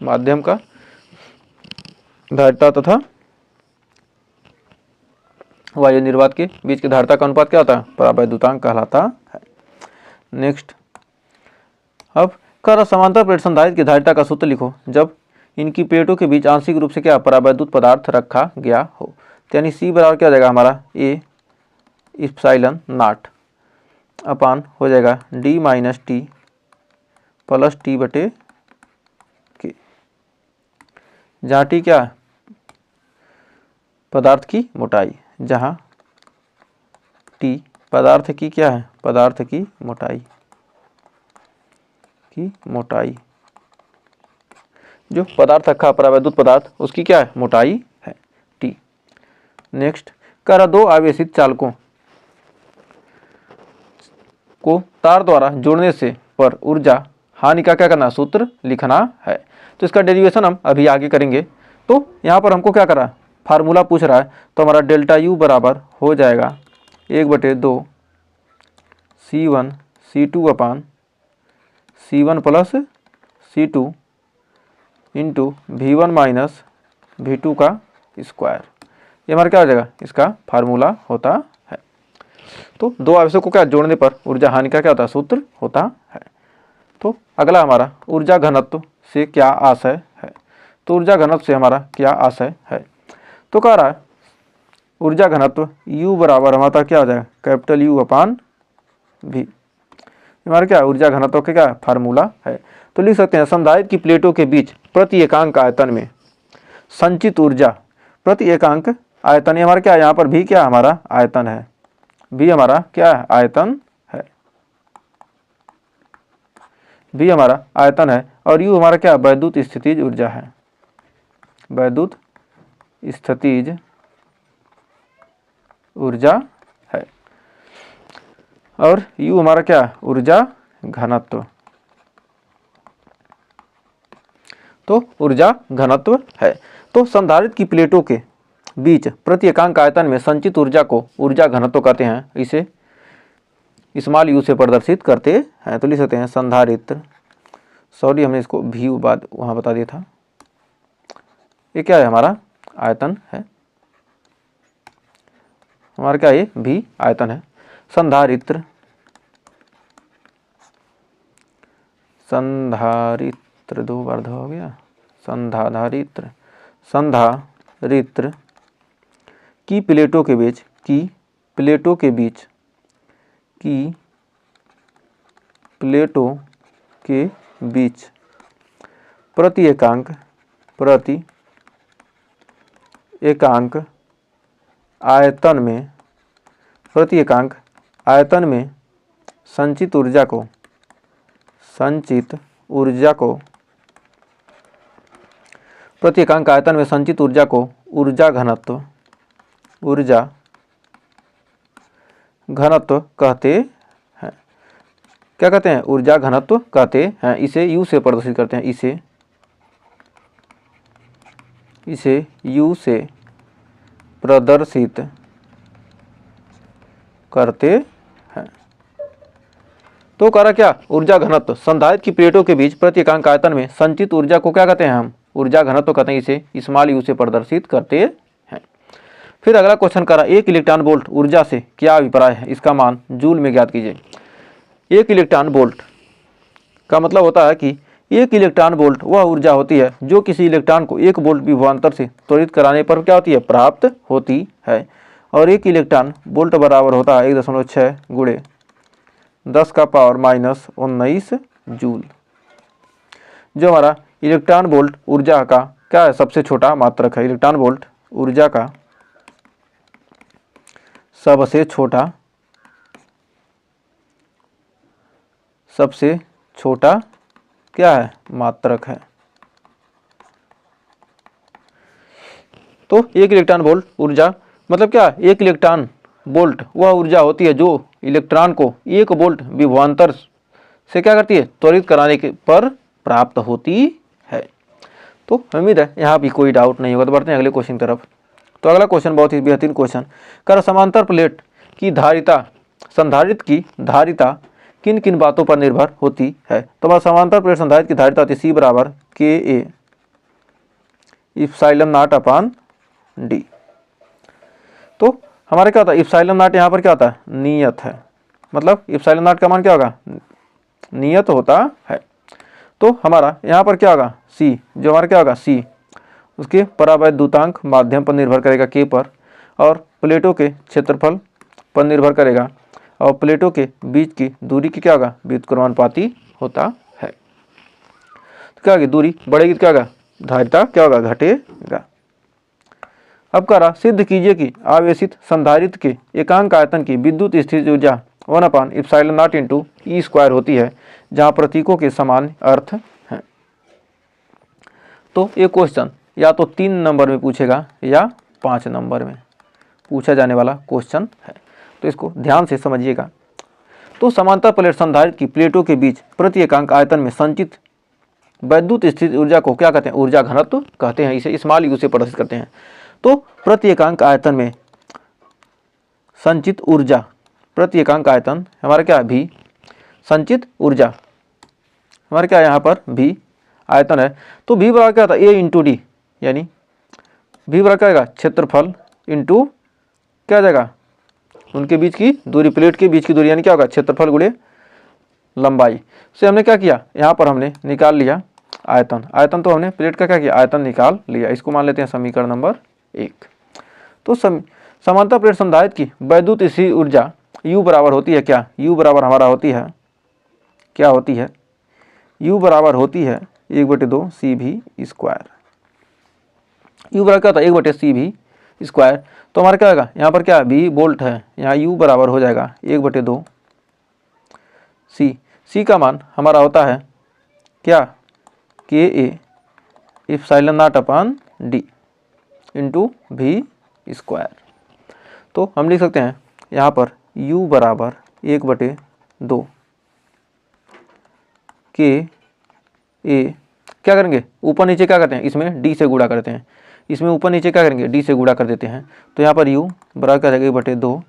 माध्यम का धारिता तथा वायु निर्वात के बीच की धारिता का अनुपात क्या होता है, परावैद्युतांक कहलाता है। नेक्स्ट, अब कर समांतर प्लेट संधारित्र की धारिता का सूत्र लिखो जब इनकी प्लेटों के बीच आंशिक रूप से क्या परावैद्युत पदार्थ रखा गया हो। यानी सी बराबर क्या हो जाएगा हमारा ए इप्सिलॉन नॉट अपान हो जाएगा D minus T plus T बटे के, जहाँ टी क्या पदार्थ की मोटाई, जहाँ टी पदार्थ की क्या है पदार्थ की मोटाई जो पदार्थ रखा परावैद्युत पदार्थ उसकी क्या है मोटाई है टी। नेक्स्ट कह रहा दो आवेशित चालकों को तार द्वारा जोड़ने से पर ऊर्जा हानि का क्या करना सूत्र लिखना है। तो इसका डेरिवेशन हम अभी आगे करेंगे। तो यहाँ पर हमको क्या करा फार्मूला पूछ रहा है, तो हमारा डेल्टा यू बराबर हो जाएगा 1/2 C1 C2 अपान C1 plus C2 into V1 minus V2 का स्क्वायर। ये हमारा क्या हो जाएगा इसका फार्मूला होता है। तो दो आवेशों को क्या जोड़ने पर ऊर्जा हानि का क्या होता है सूत्र होता है। तो अगला हमारा ऊर्जा घनत्व से क्या आशय है। तो ऊर्जा घनत्व से हमारा क्या आशय है, तो कह रहा है ऊर्जा घनत्व U बराबर हमारा क्या हो जाएगा कैपिटल U अपान V। हमारा क्या ऊर्जा घनत्व का क्या फार्मूला है। तो लिख सकते हैं संधारित्र की प्लेटों के बीच प्रति एकांक आयतन में संचित ऊर्जा, प्रति एकांक आयतन हमारा क्या यहाँ पर भी क्या हमारा आयतन है, भी हमारा क्या है आयतन है, भी हमारा आयतन है और यू हमारा क्या वैद्युत स्थितिज ऊर्जा है, वैद्युत स्थितिज ऊर्जा है और यू हमारा क्या ऊर्जा घनत्व। तो ऊर्जा घनत्व है। तो संधारित्र की प्लेटों के बीच प्रति एकांक आयतन में संचित ऊर्जा को ऊर्जा घनत्व कहते हैं। इसे स्मॉल यू से प्रदर्शित करते हैं। तो लिख सकते हैं संधारित्र, सॉरी हमने इसको भी बाद वहाँ बता दिया था, ये क्या है हमारा आयतन है, हमारा क्या ये भी आयतन है। संधारित्र, संधारित्र दो बार ध हो गया, संधारित्र, संधारित्र की प्लेटों के बीच, की प्लेटों के बीच, की प्लेटों के बीच प्रति एकांक, प्रति एकांक आयतन में, प्रति एकांक आयतन में संचित ऊर्जा को, संचित ऊर्जा को, प्रति एकांक आयतन में संचित ऊर्जा को ऊर्जा घनत्व, ऊर्जा घनत्व कहते हैं। क्या कहते हैं ऊर्जा घनत्व कहते हैं। इसे यू से प्रदर्शित करते हैं, इसे यू से प्रदर्शित करते हैं। तो कह रहा क्या ऊर्जा घनत्व संधारित्र की प्लेटों के बीच प्रति एकांक आयतन में संचित ऊर्जा को क्या कहते हैं हम ऊर्जा घनत्व कहते हैं। इसे स्मॉल यू से प्रदर्शित करते हैं। फिर अगला क्वेश्चन करा 1 इलेक्ट्रॉन वोल्ट ऊर्जा से क्या अभिप्राय है, इसका मान जूल में ज्ञात कीजिए। 1 इलेक्ट्रॉन वोल्ट का मतलब होता है कि 1 इलेक्ट्रॉन वोल्ट वह ऊर्जा होती है जो किसी इलेक्ट्रॉन को 1 वोल्ट विभवांतर से त्वरित कराने पर क्या होती है प्राप्त होती है। और 1 इलेक्ट्रॉन वोल्ट बराबर होता है 1.6 गुणे 10⁻⁻19 जूल। जो हमारा इलेक्ट्रॉन वोल्ट ऊर्जा का क्या है सबसे छोटा मात्रक है। इलेक्ट्रॉन वोल्ट ऊर्जा का सबसे छोटा क्या है मात्रक है। तो 1 इलेक्ट्रॉन वोल्ट ऊर्जा मतलब क्या 1 इलेक्ट्रॉन वोल्ट वह ऊर्जा होती है जो इलेक्ट्रॉन को 1 वोल्ट विभवांतर से क्या करती है त्वरित कराने के पर प्राप्त होती है। तो उम्मीद है यहाँ भी कोई डाउट नहीं होगा। तो बढ़ते हैं अगले क्वेश्चन की तरफ। तो अगला क्वेश्चन बहुत ही बेहतरीन क्वेश्चन कर समांतर प्लेट की धारिता, संधारित्र की धारिता किन किन बातों पर निर्भर होती है। तो हमारा समांतर प्लेट संधारित्र की धारिता होती है सी बराबर के A epsilon not upon D. तो हमारे क्या होता है इप्सिलॉन नॉट यहाँ पर क्या होता है नियत है, मतलब इप्सिलॉन नॉट का मान क्या होगा नियत होता है। तो हमारा यहाँ पर क्या होगा सी, जो हमारा क्या होगा सी, उसके परावैद्युतांक माध्यम पर निर्भर करेगा के पर, और प्लेटों के क्षेत्रफल पर निर्भर करेगा, और प्लेटों के बीच की दूरी की क्या होगा व्युत्क्रमानुपाती होता है। तो क्या होगी, दूरी बढ़ेगी तो क्या होगा, धारिता क्या होगा घटेगा। अब कह रहा सिद्ध कीजिए कि आवेशित संधारित्र के एकांक आयतन की विद्युत स्थिति ऊर्जा 1/ε0 इंटू ई स्क्वायर होती है, जहाँ प्रतीकों के समान अर्थ हैं। तो ये क्वेश्चन या तो 3 नंबर में पूछेगा या 5 नंबर में पूछा जाने वाला क्वेश्चन है, तो इसको ध्यान से समझिएगा। तो समांतर प्लेट संधारित्र की प्लेटों के बीच प्रति एकांक आयतन में संचित वैद्युत स्थिति ऊर्जा को क्या कहते हैं, ऊर्जा घनत्व कहते हैं। इसे स्मॉल यू से प्रदर्शित करते हैं। तो प्रति एकांक आयतन में संचित ऊर्जा, प्रति एकांक आयतन हमारा क्या है भी, संचित ऊर्जा हमारा क्या है यहाँ पर भी आयतन है। तो भी बराबर क्या था ए इंटू डी, यानी भी बराबर क्या आएगा क्षेत्रफल इंटू क्या आ जाएगा उनके बीच की दूरी, प्लेट के बीच की दूरी, यानी क्या होगा क्षेत्रफल गुणे लंबाई से हमने क्या किया, यहाँ पर हमने निकाल लिया आयतन। आयतन तो हमने प्लेट का क्या किया, आयतन निकाल लिया। इसको मान लेते हैं समीकरण नंबर 1। तो समांतर प्लेट संधारित्र की वैद्युत स्थिति ऊर्जा U बराबर होती है क्या, U बराबर हमारा होती है क्या होती है, U बराबर होती है 1/2 CV स्क्वायर। U बराबर क्या होता है 1/2 CV स्क्वायर। तो हमारा क्या होगा, यहाँ पर क्या V वोल्ट है, यहाँ U बराबर हो जाएगा 1/2 C का मान हमारा होता है क्या KA/ε0/d इंटू V स्क्वायर। तो हम लिख सकते हैं यहाँ पर U बराबर 1/2 KA, क्या करेंगे ऊपर नीचे क्या करते हैं, इसमें D से गुणा करते हैं, इसमें ऊपर नीचे क्या करेंगे D से गुणा कर देते हैं। तो यहाँ पर U बराबर क्या जाएगा 1/2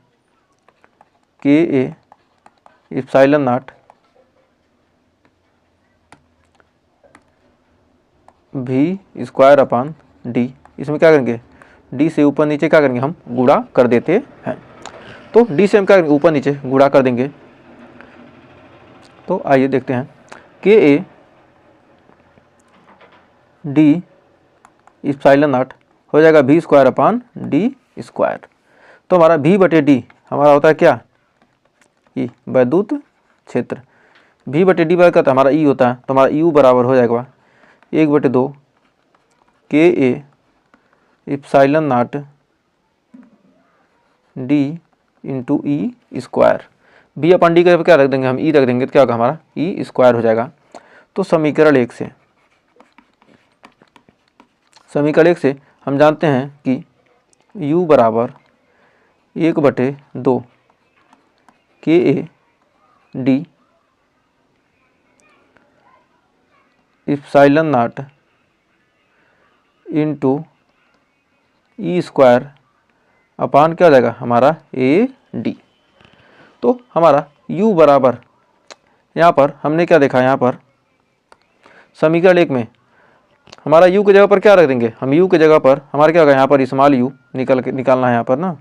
KA/ε0 V square upon D। इसमें क्या करेंगे D से ऊपर नीचे क्या करेंगे हम गुणा कर देते हैं। तो D से हम क्या करेंगे ऊपर नीचे गुणा कर देंगे। तो आइए देखते हैं KA/d/ε0 हो जाएगा V square upon D square. तो हमारा V/D हमारा होता है क्या E वैद्युत क्षेत्र, V/D बराबर क्या हमारा E होता है। तो हमारा U बराबर हो जाएगा 1/2 KA/ε0 D into E square. B अपन डी के क्या रख देंगे हम, ई रख देंगे तो क्या होगा हमारा ई स्क्वायर हो जाएगा। तो समीकरण 1 से हम जानते हैं कि u बराबर 1/2 KA/d/ε0 into E square upon क्या हो जाएगा हमारा AD। तो हमारा u बराबर यहाँ पर हमने क्या देखा, यहाँ पर समीकरण 1 में हमारा u की जगह पर क्या रख देंगे हम, u की जगह पर हमारा क्या होगा यहाँ पर स्मॉल u निकालना है यहाँ पर ना, यहाँ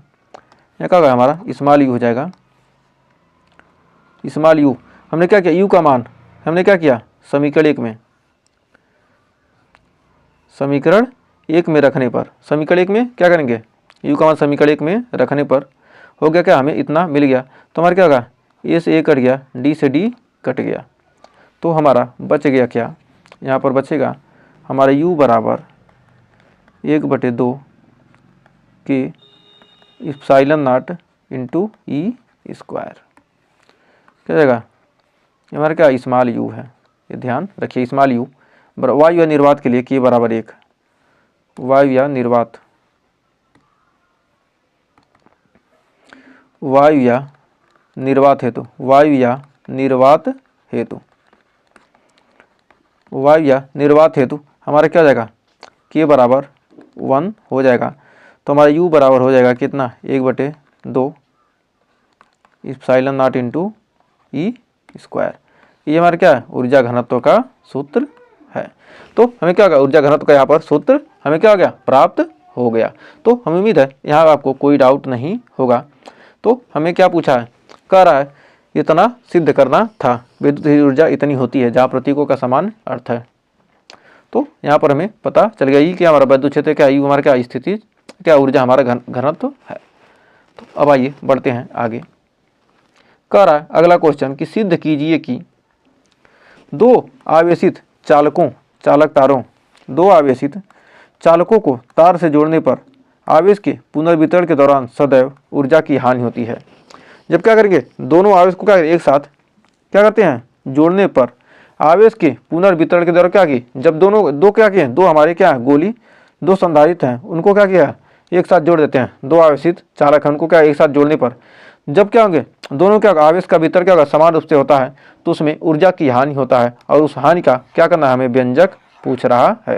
क्या होगा हमारा स्मॉल u हो जाएगा। स्मॉल u हमने क्या किया, u का मान हमने क्या किया समीकरण 1 में रखने पर, समीकरण 1 में क्या करेंगे u का मान समीकरण 1 में रखने पर हो गया क्या, हमें इतना मिल गया। तो हमारा क्या होगा a से a कट गया, d से d कट गया। तो हमारा बच गया क्या, यहाँ पर बचेगा हमारा u बराबर 1/2 KA/ε0 इंटू ई स्क्वायर। क्या जाएगा हमारा क्या स्मॉल u है, ये ध्यान रखिए स्मॉल u वायु या निर्वात के लिए k बराबर 1, वायु या निर्वात हेतु हमारा क्या हो जाएगा k बराबर 1 हो जाएगा। तो हमारा u बराबर हो जाएगा कितना 1/2 ε0 इंटू ई स्क्वायर। ये हमारा क्या है ऊर्जा घनत्व का सूत्र है। तो हमें क्या होगा ऊर्जा घनत्व का यहाँ पर सूत्र हमें क्या हो गया प्राप्त हो गया। तो हमें उम्मीद है यहाँ आपको कोई डाउट नहीं होगा। तो हमें क्या पूछा है, कह रहा है इतना सिद्ध करना था। विद्युत ऊर्जा इतनी होती है, जहाँ प्रतीकों का समान अर्थ है। तो यहाँ पर हमें पता चल गया कि हमारा विद्युत क्षेत्र क्या, यू हमारा क्या स्थिति, क्या ऊर्जा हमारा घनत्व है। तो अब आइए बढ़ते हैं आगे। कह रहा है अगला क्वेश्चन कि सिद्ध कीजिए कि दो आवेशित चालकों को तार से जोड़ने पर आवेश के पुनर्वितरण के दौरान सदैव ऊर्जा की हानि होती है। जब क्या करेंगे, दोनों आवेश को क्या एक साथ क्या करते हैं, जोड़ने पर आवेश के पुनर्वितरण के दौरान क्या की, जब दो क्या किए, दो हमारे क्या गोली, दो संधारित्र हैं, उनको क्या किया, एक साथ जोड़ देते हैं। दो आवेशित चालक हैं, उनको क्या एक साथ जोड़ने पर जब क्या होंगे, दोनों क्या आवेश का वितरण क्या होगा, समान रूप से होता है, तो उसमें ऊर्जा की हानि होता है। और उस हानि का क्या करना है, हमें व्यंजक पूछ रहा है।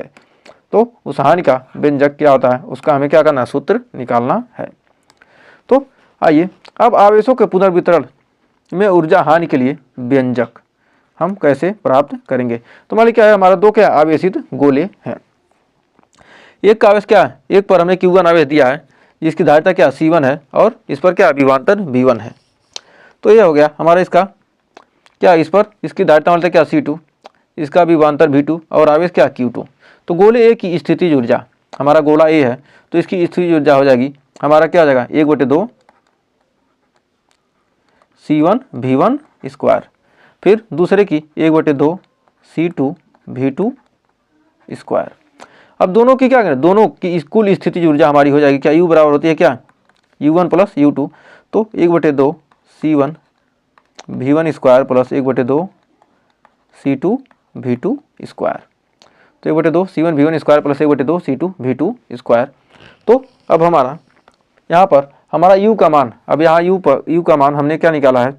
तो उस हानि का व्यंजक क्या होता है, उसका हमें क्या करना है, सूत्र निकालना है। तो आइए अब आवेशों के पुनर्वितरण में ऊर्जा हानि के लिए व्यंजक हम कैसे प्राप्त करेंगे। तो मान लीजिए क्या है, हमारा दो क्या आवेशित गोले हैं। एक का आवेश क्या है, एक पर हमें Q1 आवेश दिया है, जिसकी धारिता क्या C1 है, और इस पर क्या विभवांतर V1 है। तो ये हो गया हमारा इसका क्या, इस पर इसकी धारिता मतलब क्या C2, इसका विभवांतर V2 और आवेश क्या Q2। तो गोले A की स्थितिज ऊर्जा, हमारा गोला A है, तो इसकी स्थितिज ऊर्जा हो जाएगी हमारा क्या हो जाएगा 1/2 C1 V1 स्क्वायर। फिर दूसरे की 1/2 C2 V2 स्क्वायर। अब दोनों की क्या करें, दोनों की कुल स्थितिज ऊर्जा हमारी हो जाएगी क्या, U बराबर होती है क्या U1 प्लस U2। तो 1/2 C1 V1 square plus 1/2 C2 V2 square. तो 1/2 C1 V1 square plus 1/2 C2 V2 square. तो अब हमारा यहाँ पर हमारा U का मान, अब यहाँ U का मान हमने क्या निकाला है,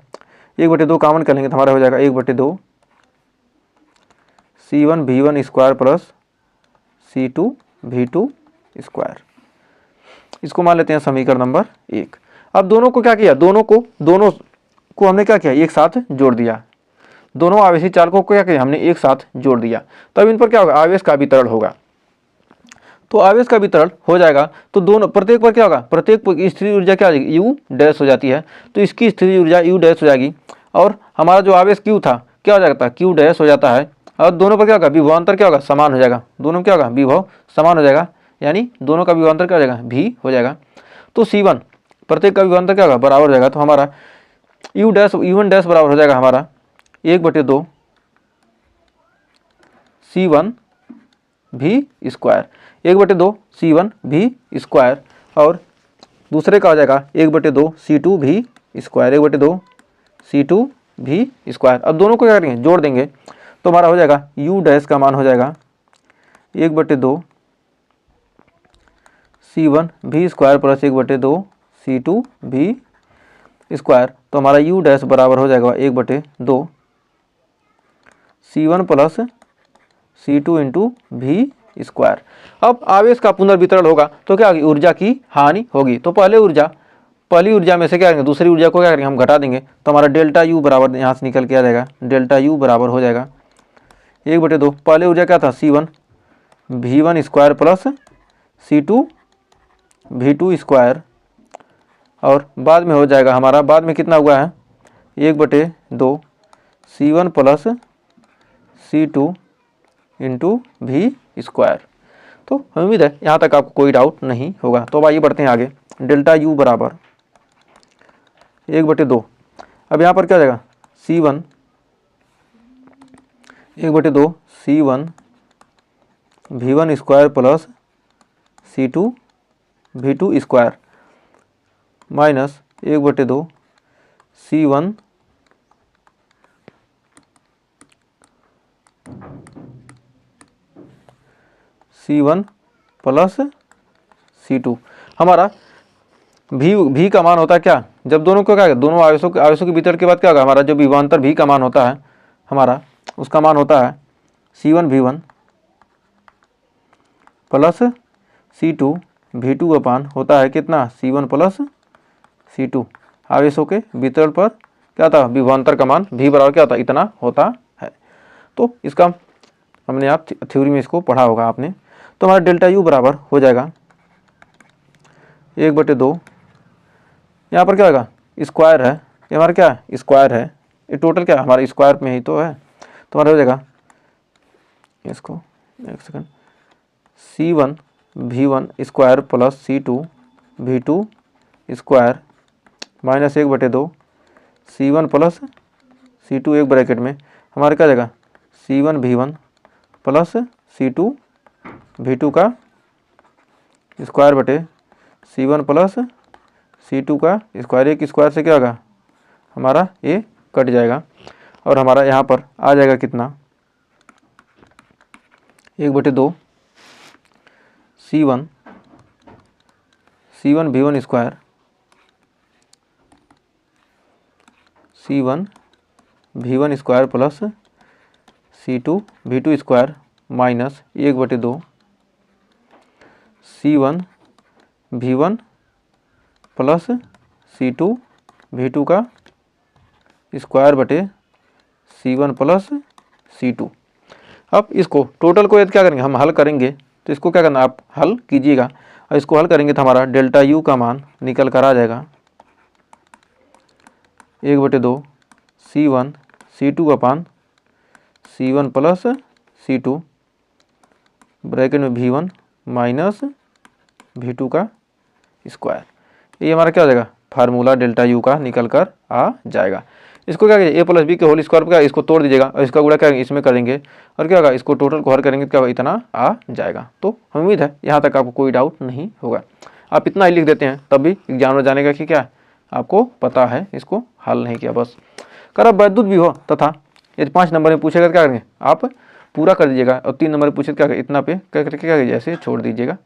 1/2 कॉमन कर लेंगे तो हमारा हो जाएगा 1/2 C1 V1 square plus C2 V2 square. इसको मान लेते हैं समीकरण नंबर 1। अब दोनों को क्या किया, दोनों को हमने क्या किया, एक साथ जोड़ दिया। दोनों आवेशित चालकों को क्या किया, हमने एक साथ जोड़ दिया। तब इन पर क्या होगा, आवेश का वितरण होगा। तो आवेश का वितरण हो जाएगा तो दोनों प्रत्येक पर क्या होगा, प्रत्येक स्थितिज ऊर्जा क्या हो जाएगी, U डैश हो जाती है। तो इसकी स्थितिज ऊर्जा U डैश हो जाएगी, और हमारा जो आवेश Q था क्या हो जाता है, Q डैश हो जाता है। और दोनों पर क्या होगा, विभवांतर क्या होगा, समान हो जाएगा। दोनों क्या होगा, विभव समान हो जाएगा, यानी दोनों का विभवांतर क्या हो जाएगा, V हो जाएगा। तो C1 प्रत्येक का विभवांतर क्या होगा, बराबर हो जाएगा। तो हमारा U1 डैश बराबर हो जाएगा हमारा 1/2 C1 V square, 1/2 C1 V square, और दूसरे का हो जाएगा 1/2 C2 V square, 1/2 C2 V square. अब दोनों को क्या करेंगे, जोड़ देंगे तो हमारा हो जाएगा U डैश का मान हो जाएगा 1/2 C1 V square plus 1/2 C2 V square. तो हमारा U डैश बराबर हो जाएगा 1/2 C1 plus C2 into V square. अब आवेश का पुनर्वितरण होगा तो क्या होगी, ऊर्जा की हानि होगी। तो पहली ऊर्जा में से क्या करेंगे, दूसरी ऊर्जा को क्या करेंगे, हम घटा देंगे। तो हमारा डेल्टा U बराबर यहाँ से निकल के आ जाएगा, डेल्टा U बराबर हो जाएगा 1/2, पहले ऊर्जा क्या था C1 V1 square plus C2 V2 square, और बाद में हो जाएगा हमारा, बाद में कितना हुआ है 1/2 C1 plus C2 into V square. तो हमें उम्मीद है यहाँ तक आपको कोई डाउट नहीं होगा। तो अब आइए बढ़ते हैं आगे। डेल्टा U बराबर 1/2, अब यहाँ पर क्या हो जाएगा C1 1/2 C1 V1 square plus C2 V2 square minus 1/2 C1 C1 plus C2। हमारा V का मान होता है क्या, जब दोनों को क्या, दोनों आवेशों के वितरण के बाद क्या होगा, हमारा जो विभवांतर V का मान होता है हमारा, उसका मान होता है C1 V1 plus C2 V2 अपान होता है कितना, C1 प्लस C2। आवेशों के वितरण पर क्या था, विभवांतर का मान V बराबर क्या होता है, इतना होता है। तो इसका हमने आप थ्योरी में इसको पढ़ा होगा आपने। तो हमारा डेल्टा U बराबर हो जाएगा 1/2, यहाँ पर क्या होगा, स्क्वायर है ये हमारा क्या है, स्क्वायर है, ये टोटल क्या है हमारा स्क्वायर में ही तो है, तो हमारा हो जाएगा इसको एक second C1 V1 square plus C2 V2 square minus 1/2 C1 plus C2 एक ब्रैकेट में हमारा क्या जाएगा C1 V1 plus C2 V2 का स्क्वायर बटे C1 प्लस C2 का स्क्वायर, एक स्क्वायर से क्या होगा हमारा ये कट जाएगा और हमारा यहाँ पर आ जाएगा कितना 1/2 C1 V1 square C1 V1 square plus C2 V2 square minus 1/2 C1 V1 plus C2 V2 का स्क्वायर बटे C1 प्लस C2। अब इसको टोटल को यदि क्या करेंगे हम हल करेंगे, तो इसको क्या करना आप हल कीजिएगा और इसको हल करेंगे तो हमारा डेल्टा U का मान निकल कर आ जाएगा 1/2 C1 C2 अपान C1 प्लस C2 ब्रैकेट में V1 माइनस V2 का स्क्वायर। ये हमारा क्या हो जाएगा फार्मूला डेल्टा U का निकल कर आ जाएगा। इसको क्या करिए a प्लस बी के होल स्क्वायर पर क्या इसको तोड़ दीजिएगा और इसका गुणा क्या इसमें करेंगे और क्या होगा इसको टोटल को हल करेंगे तो क्या होगा इतना आ जाएगा। तो हम उम्मीद है यहाँ तक आपको कोई डाउट नहीं होगा। आप इतना ही लिख देते हैं तब भी एग्जामिनर जानेगा कि क्या आपको पता है, इसको हल नहीं किया बस। कर वैद्युत विभव तथा यदि 5 नंबर में पूछेगा तो क्या करेंगे आप पूरा कर दीजिएगा और 3 नंबर में पूछे क्या इतना पे क्या करके क्या कीजिए ऐसे छोड़ दीजिएगा,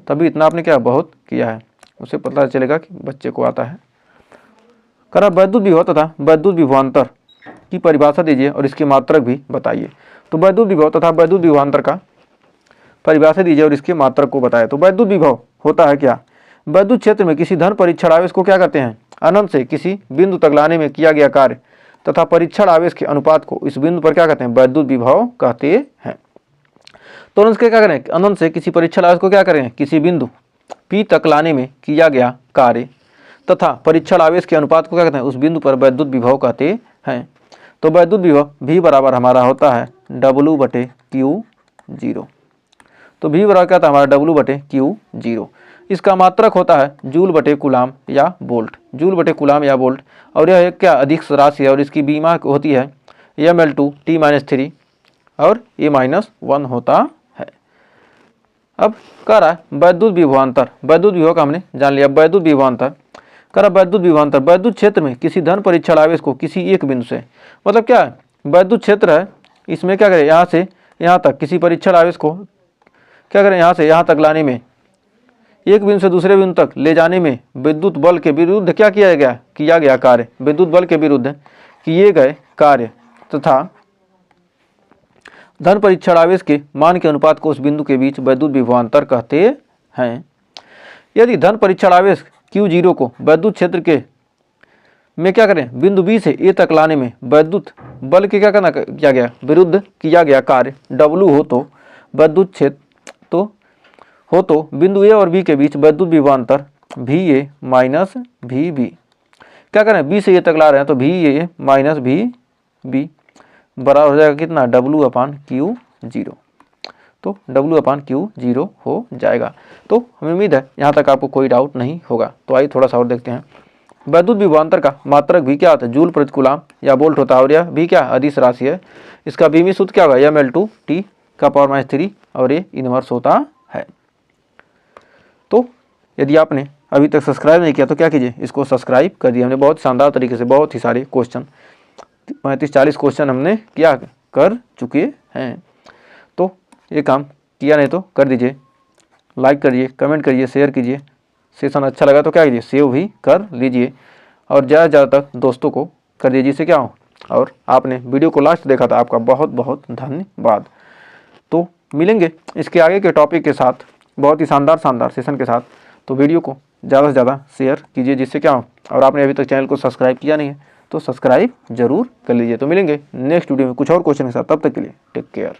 तभी इतना आपने क्या बहुत किया है उसे पता चलेगा कि बच्चे को आता है। करा वैद्युत विभव तथा वैद्युत विभवांतर की परिभाषा दीजिए और इसके मात्रक भी बताइए। तो वैद्युत विभव तथा वैद्युत विभवांतर का परिभाषा दीजिए और इसके मात्रक को बताएं। तो वैद्युत विभव होता है क्या, वैद्युत क्षेत्र में किसी धन परीक्षण आवेश को क्या करते हैं अनंत से किसी बिंदु तक लाने में किया गया कार्य तथा परीक्षण आवेश के अनुपात को इस बिंदु पर क्या कहते हैं वैद्युत विभव कहते हैं। तो अनंत के क्या करें अनंत से किसी परीक्षण आवेश को क्या करें किसी बिंदु P तक लाने में किया गया कार्य तथा परीक्षण आवेश के अनुपात को क्या कहते हैं उस बिंदु पर वैद्युत विभव कहते हैं। तो वैद्युत विभव V बराबर हमारा होता है W/Q0। तो V बराबर क्या था हमारा W/Q0। इसका मात्रक होता है जूल/कूलाम या वोल्ट, जूल/कूलाम या वोल्ट। और यह एक क्या अधिक राशि है और इसकी बीमा होती है mL2 T-3 और A-1 होता है। अब कह रहा है वैद्युत विभवांतर, वैद्युत विभव का हमने जान लिया। वैद्युत विभवांतर करा वैद्युत विभवांतर वैद्युत क्षेत्र में किसी धन परीक्षण आवेश को किसी एक बिंदु से, मतलब क्या है वैद्युत क्षेत्र है इसमें क्या करें यहाँ से यहाँ तक किसी परीक्षण आवेश को क्या करें यहाँ से यहाँ तक लाने में एक बिंदु से दूसरे बिंदु तक ले जाने में विद्युत बल के विरुद्ध क्या किया गया कार्य, विद्युत बल के विरुद्ध किए गए कार्य तथा धन परीक्षण आवेश के मान के अनुपात को उस बिंदु के बीच वैद्युत विभवांतर कहते हैं। यदि धन परीक्षण आवेश Q0 को वैद्युत क्षेत्र के में क्या करें बिंदु B से A तक लाने में वैद्युत बल के क्या करना किया गया विरुद्ध किया गया कार्य W हो तो वैद्युत क्षेत्र हो तो बिंदु A और B के बीच वैद्युत विभवांतर VA माइनस VB क्या करें B से A तक ला रहे हैं तो VA माइनस VB बराबर हो जाएगा कितना W/Q0। तो W/Q0 हो जाएगा। तो हमें उम्मीद है यहाँ तक आपको कोई डाउट नहीं होगा। तो आइए थोड़ा सा और देखते हैं। वैद्युत विभवांतर का मात्रक भी क्या होता है जूल/कूलाम या वोल्ट होता है और यह भी क्या अदिश राशि है। इसका बीमी सूत्र क्या होगा mL2 T⁻³ और ये इनवर्स होता है। तो यदि आपने अभी तक सब्सक्राइब नहीं किया तो क्या कीजिए इसको सब्सक्राइब कर दिए। हमने बहुत शानदार तरीके से बहुत ही सारे क्वेश्चन 35-40 क्वेश्चन हमने क्या कर चुके हैं। तो ये काम किया नहीं तो कर दीजिए, लाइक करिए, कमेंट करिए, शेयर कीजिए। सेशन अच्छा लगा तो क्या कीजिए सेव भी कर लीजिए और ज़्यादा से ज़्यादा तक दोस्तों को कर दीजिए जिससे क्या हो। और आपने वीडियो को लास्ट देखा था आपका बहुत बहुत धन्यवाद। तो मिलेंगे इसके आगे के टॉपिक के साथ बहुत ही शानदार सेशन के साथ। तो वीडियो को ज़्यादा से ज़्यादा शेयर कीजिए जिससे क्या हो। और आपने अभी तक चैनल को सब्सक्राइब किया नहीं है तो सब्सक्राइब जरूर कर लीजिए। तो मिलेंगे नेक्स्ट वीडियो में कुछ और क्वेश्चन के साथ, तब तक के लिए टेक केयर।